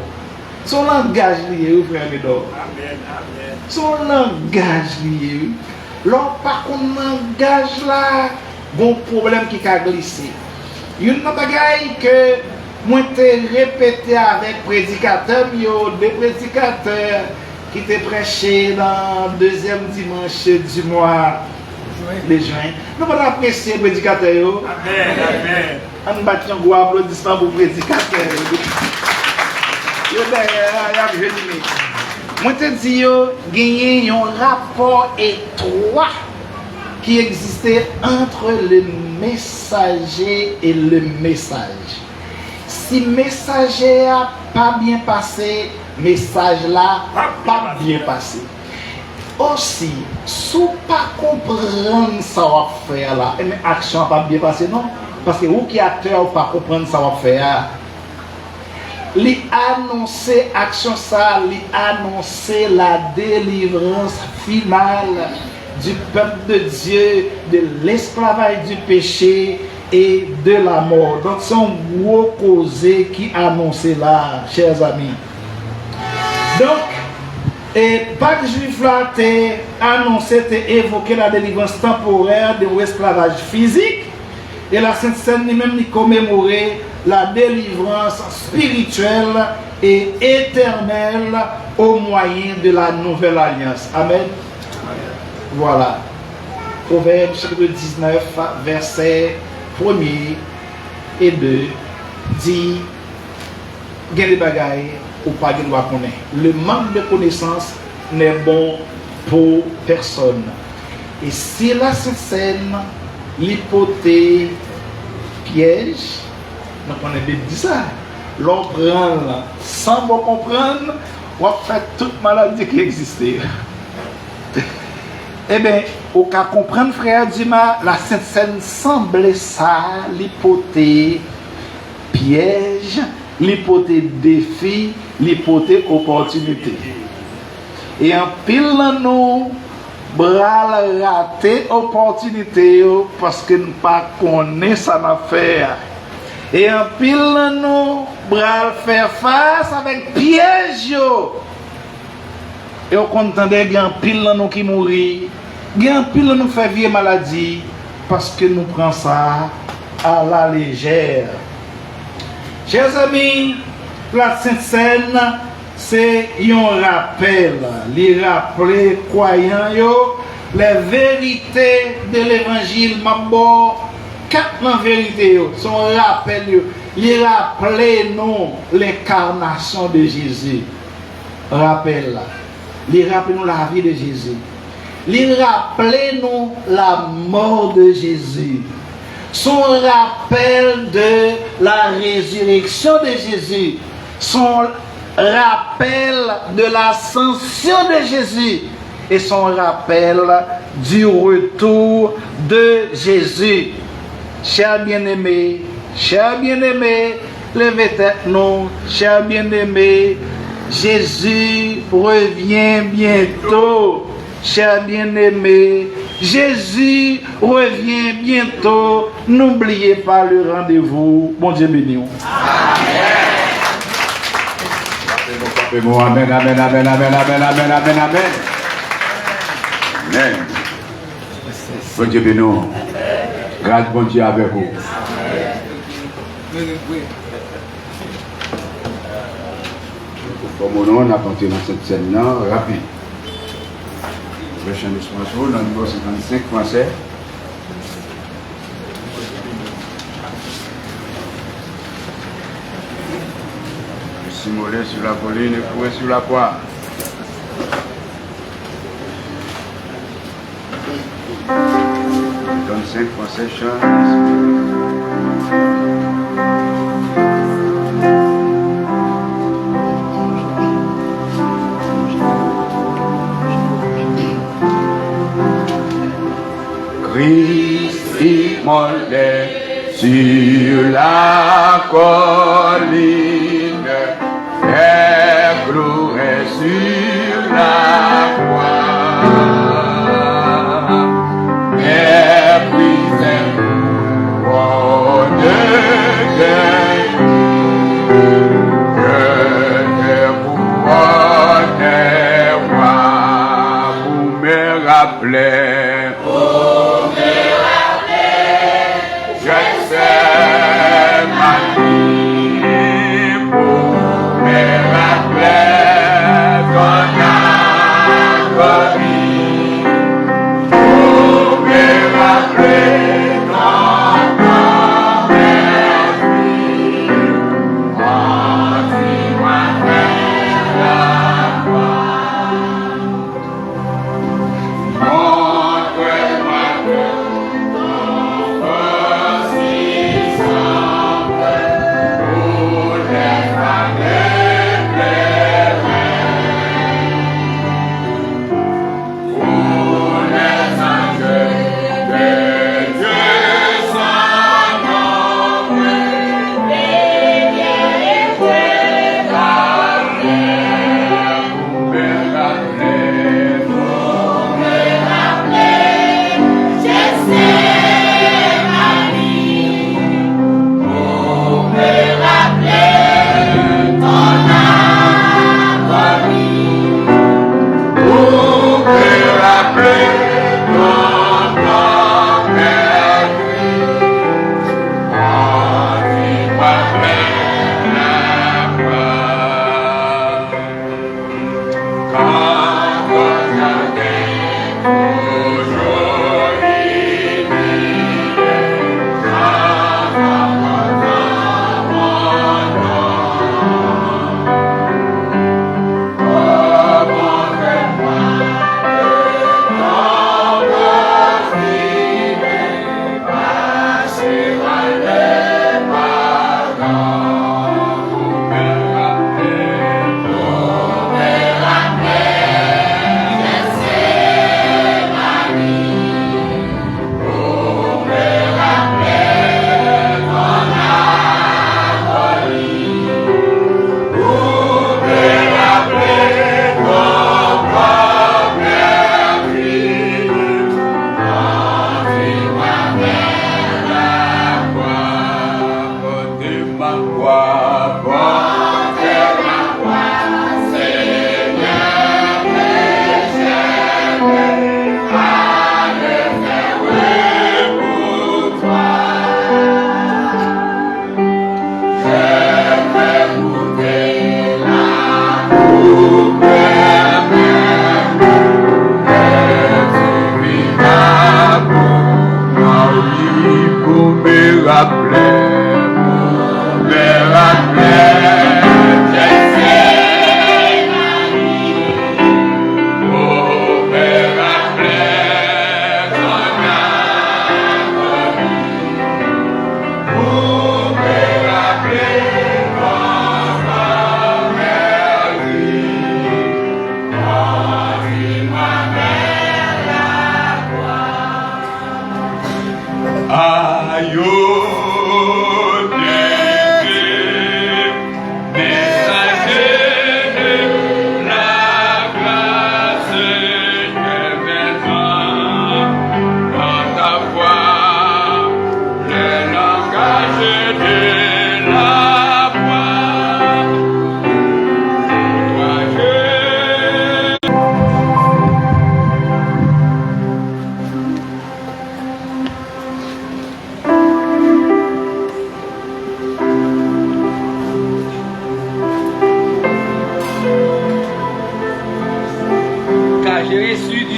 Son langage lié, frère Médor. Son langage lié. L'on par contre langage là, bon problème qui a glissé. Une bagaille que moi t'ai répété avec prédicateur, des prédicateurs qui étaient prêchés dans le deuxième dimanche du mois de juin. Nous allons apprécier les prédicateurs. Amen. On va battre un gros applaudissement pour les prédicateurs. Moi te dis, il y a un rapport étroit qui existait entre le messager et le message. Si le messager n'a pas bien passé, le message là pas bien passé. Aussi, si vous ne comprenez pas ce qu'on va faire là, l'action n'a pas bien passé, non? Parce que vous qui êtes acteur, vous ne comprenez pas ce qu'on va faire. Lui annoncer action ça, lui annoncer la délivrance finale du peuple de Dieu, de l'esclavage du péché et de la mort. Donc c'est un gros causé qui annonce là, chers amis. Donc, et Pâques juif là t'a annoncé, t'a évoqué la délivrance temporaire de l'esclavage physique, et la Sainte Seine lui-même lui commémorait la délivrance spirituelle et éternelle au moyen de la nouvelle alliance. Amen. Voilà. Proverbe chapitre 19, versets 1er et 2 dit « Gain des bagailles ou pas de loi connaît. Le manque de connaissance n'est bon pour personne. » Et si la Sainte Seine, l'hypothèse piège, donc on est dit ça. L'on prend sans bon comprendre, on fait toute maladie qui existait. Eh bien, au cas comprendre, frère Dima, la Sainte Seine semblait ça, l'hypothèse piège, l'hypothèse défi, l'hypothèse opportunité. Et en pile nous, bras raté opportunité parce que nous ne connaissons pas ça faire. Et en pile nous, bras faire face avec piège. Et on contendait qu'il y a un pile nous qui mourit. Il y a un pile nous fait vieille maladie parce que nous prenons ça à la légère. Chers amis, la Sainte Seine, c'est un rappel. Les rappeler croyants, les vérités de l'évangile. Quatre vérités sont rappel. Les rappeler nous l'incarnation de Jésus. Rappel. Les rappeler nous la vie de Jésus. Les rappeler nous la mort de Jésus. Son rappel de la résurrection de Jésus. Son rappel de l'ascension de Jésus. Et son rappel du retour de Jésus. Chers bien-aimés, levez tête nous, chers bien-aimés, Jésus revient bientôt. Chers bien-aimés, Jésus revient bientôt. N'oubliez pas le rendez-vous. Bon Dieu béni. Amen, amen, amen, amen, amen, amen, amen, amen. Amen. Bon Dieu béni. Grâce bon Dieu avec vous. Comme on a compté dans cette scène-là, rapide. Prochain dispension, dans le numéro 55 français. Simolé sur la colline et fouet sur la poire. Dans 5 français, chant. Christ immolé sur la colline, est cloué sur la croix, et puis c'est pour de guerre, que des pouvoirs des rois pour me rappeler.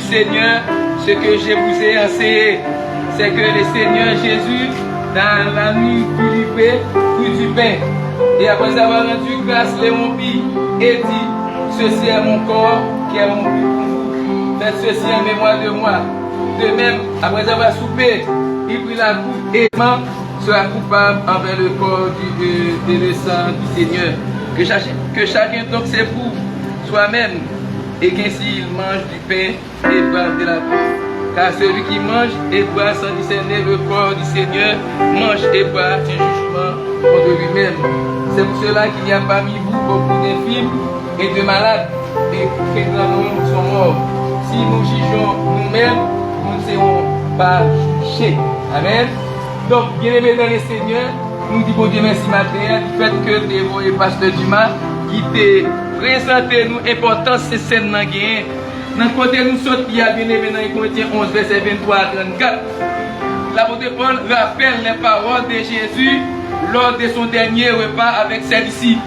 Seigneur, ce que je vous ai enseigné, c'est que le Seigneur Jésus, dans la nuit Philippe, prit du pain, et après avoir rendu grâce, les rompit et dit, ceci est mon corps qui est rompu pour vous. Faites ceci en mémoire de moi. De même, après avoir soupé, il prit la coupe et sera coupable envers le corps et le sang du Seigneur. Que chacun donc s'éprouve soi-même et qu'ainsi il mange du pain et boive de la coupe. Car celui qui mange et boit sans discerner le corps du Seigneur, mange et boit un jugement contre lui-même. C'est pour cela qu'il y a parmi vous beaucoup d'infirmes et de malades, et que dans nous sont morts. Si nous jugeons nous-mêmes, nous ne serons pas jugés. Amen. Donc, bien aimés dans les Seigneurs, nous disons Dieu merci matin du fait que Dévo et Pasteur Dumas qui te présenté nous l'importance de cette scène. Dans le côté nous sommes bien aimés dans Corinthiens 11, verset 23 à 34. L'apôtre Paul rappelle les paroles de Jésus lors de son dernier repas avec ses disciples.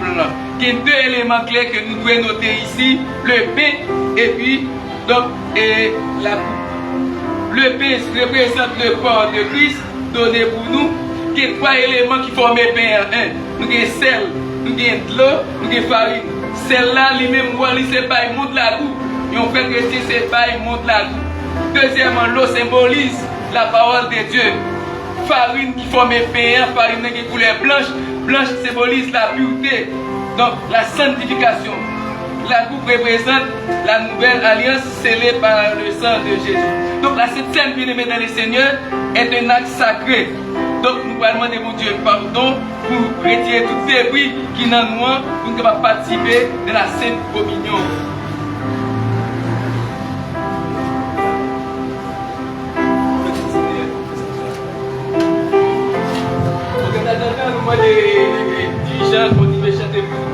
Il y a deux éléments clés que nous devons noter ici, le pain et puis la coupe. Le pain représente le corps de Christ donné pour nous. Il y a trois éléments qui forment le pain en un. Nous avons sel, nous avons de l'eau, nous avons farine. Celle-là, lui-même, c'est pas il monte la coupe. Et on fait que c'est pas il monte la coupe. Deuxièmement, l'eau symbolise la parole de Dieu. Farine qui forme le pain, farine qui est couleur blanche. Blanche symbolise la pureté, donc la sanctification. La coupe représente la nouvelle alliance scellée par le sang de Jésus. Donc la septième bien-aimée dans le Seigneur est un acte sacré. Donc nous allons demander mon Dieu pardon pour retirer tout débris qui n'en nous pour ne pas participer de la sainte communion. Les dirigeants continuent de chanter pour nous.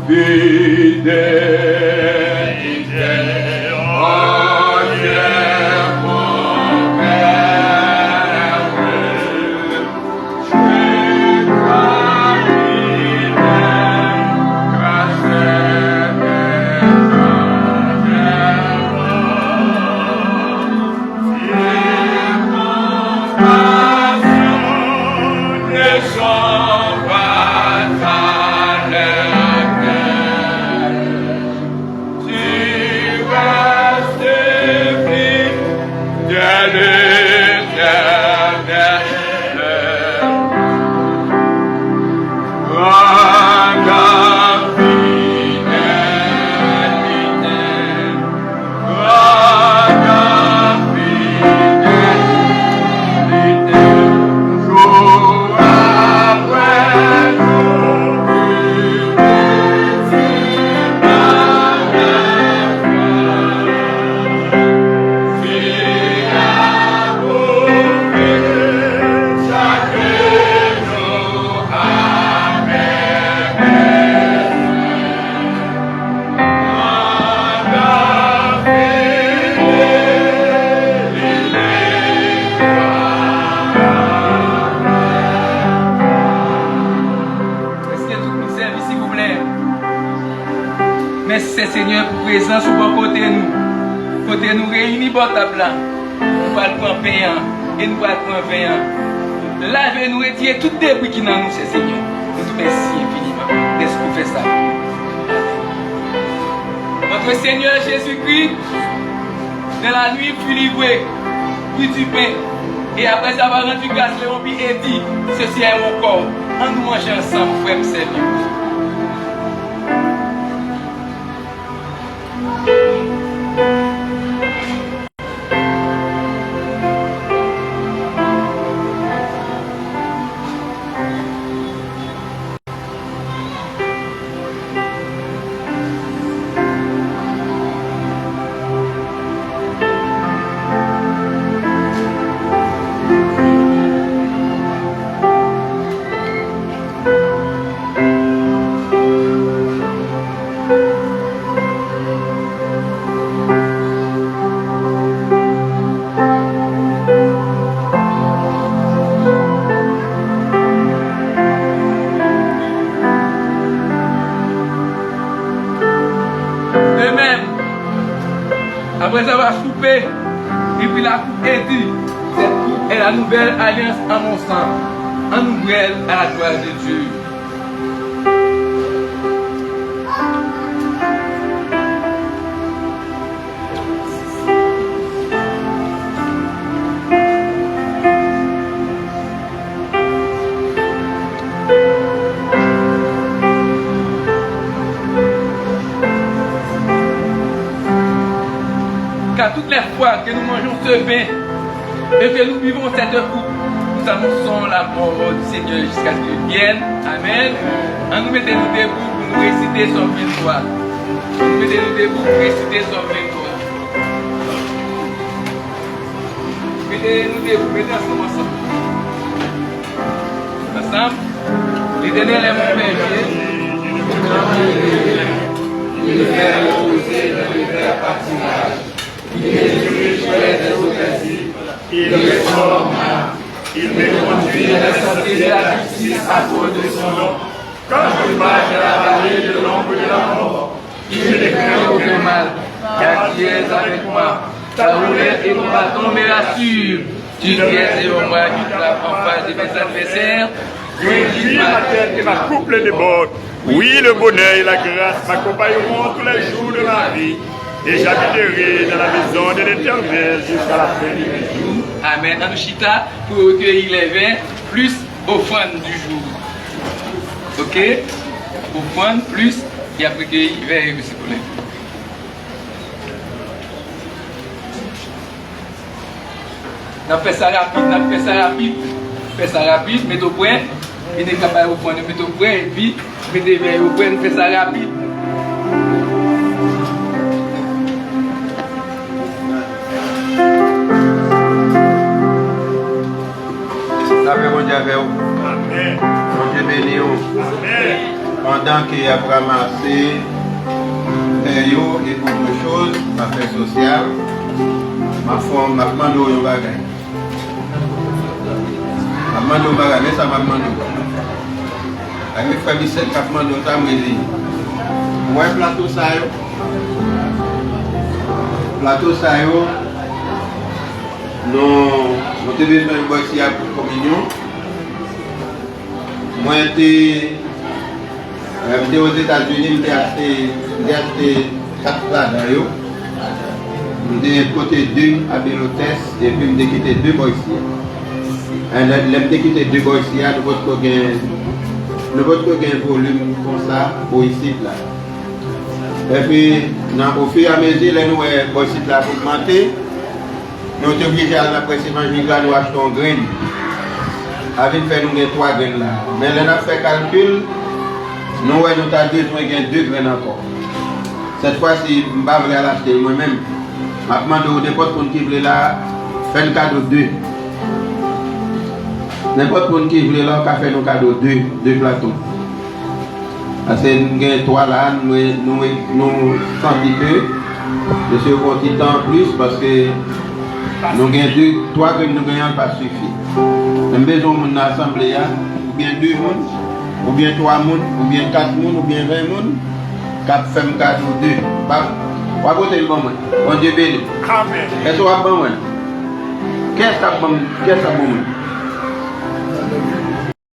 fidélité. Oh Dieu, mon Père, tu m'as fidèle, grâce Merci Seigneur pour présence ou pour côté nous. Côté nous réunis pour table là. Nous va prendre pain et nous va prendre vin. Lavez nous retirer tout débris qui dans nous, Seigneur. Nous te merci infiniment d'être pour faire ça. Notre Seigneur Jésus-Christ, dans la nuit fut livré, pris du pain. Et après avoir rendu grâce, Léon et dit, ceci est mon corps. On nous mange ensemble, frère, me servir. Après avoir soupé, et puis la coupe est dit, cette coupe est la nouvelle alliance à mon sang, en nouvelle à la gloire de Dieu. Car toutes les fois que nous mangeons ce pain et que nous vivons cette coupe, nous annonçons la mort du Seigneur jusqu'à ce qu'il vienne. Amen. Nous mettez-nous debout pour nous réciter son victoire. Nous mettez-nous debout pour réciter son victoire. Mettez-nous debout, mettez ensemble. Ensemble. L'Éternel est mon berger. Il fait reposer dans le vert pâturage. Il me dirige vers des eaux paisibles. Il me forme. Il me conduit dans la santé de la justice à cause de son nom. Quand je marche dans la vallée de l'ombre de la mort, il ne craint aucun mal, car tu es avec moi. Ta roulette et ton bâton me rassurent. Tu viens devant moi, tu frappes en face de mes adversaires. Oui, ma tête et ma coupe le déborde. Oui, le bonheur et la grâce m'accompagneront tous les jours de ma vie. Et j'habiterai dans la maison de l'Éternel jusqu'à la fin de mes jours. Amen. Anouchita pour recueillir les vins plus offrande du jour. Ok? Offrande plus et après recueillir vins et aussi pour les. On fait ça rapide, mettez au point, et n'est capable au point, mettez au point, et puis mettez vers au point, fait ça rapide. Ça fait bon Dieu avec vous. Amen. Bon Dieu béni vous. Amen. Pendant temps qu'il a ramassé et autre chose, affaires sociales, ma femme m'a demandé un bagage. M'a demandé un bagage, mais ça m'a demandé. Avec frère Michel qui a demandé ça, me dit, ouais, plateau ça, nous avons besoin de boire ici pour communion. Moi, j'étais aux États-Unis, j'ai acheté 4 plats d'ailleurs. J'ai côté 2 à Bélotes et puis j'ai quitté 2 boys ici. J'ai quitté 2 boys ici, nous avons un volume comme ça pour ici. Là. Et puis, au fur et à mesure, nous avons ici là augmenté. Nous sommes obligés à la presse évangélique, nous achetons un grain. Avec fait nous 3 graines là. Mais là, nous avons fait calcul, nous avons besoin de 2 graines encore. Cette fois-ci, je ne vais pas l'acheter moi-même. Je demande à n'importe qui veut là, faire un cadeau 2. N'importe qui veut là, faire un cadeau 2 plateaux. Parce que nous avons 3 là, nous sentons que je suis content en plus parce que nous avons 3 que nous gagnons pas suffit. Nous avons besoin de l'assemblée, ou bien 2 personnes, ou bien 3 personnes, ou bien 4 personnes, ou bien 20 personnes, qui fait un cadeau 2. On va voter le bon. Bon Dieu béni. Est-ce que vous avez bon? Qu'est-ce que vous avez bon?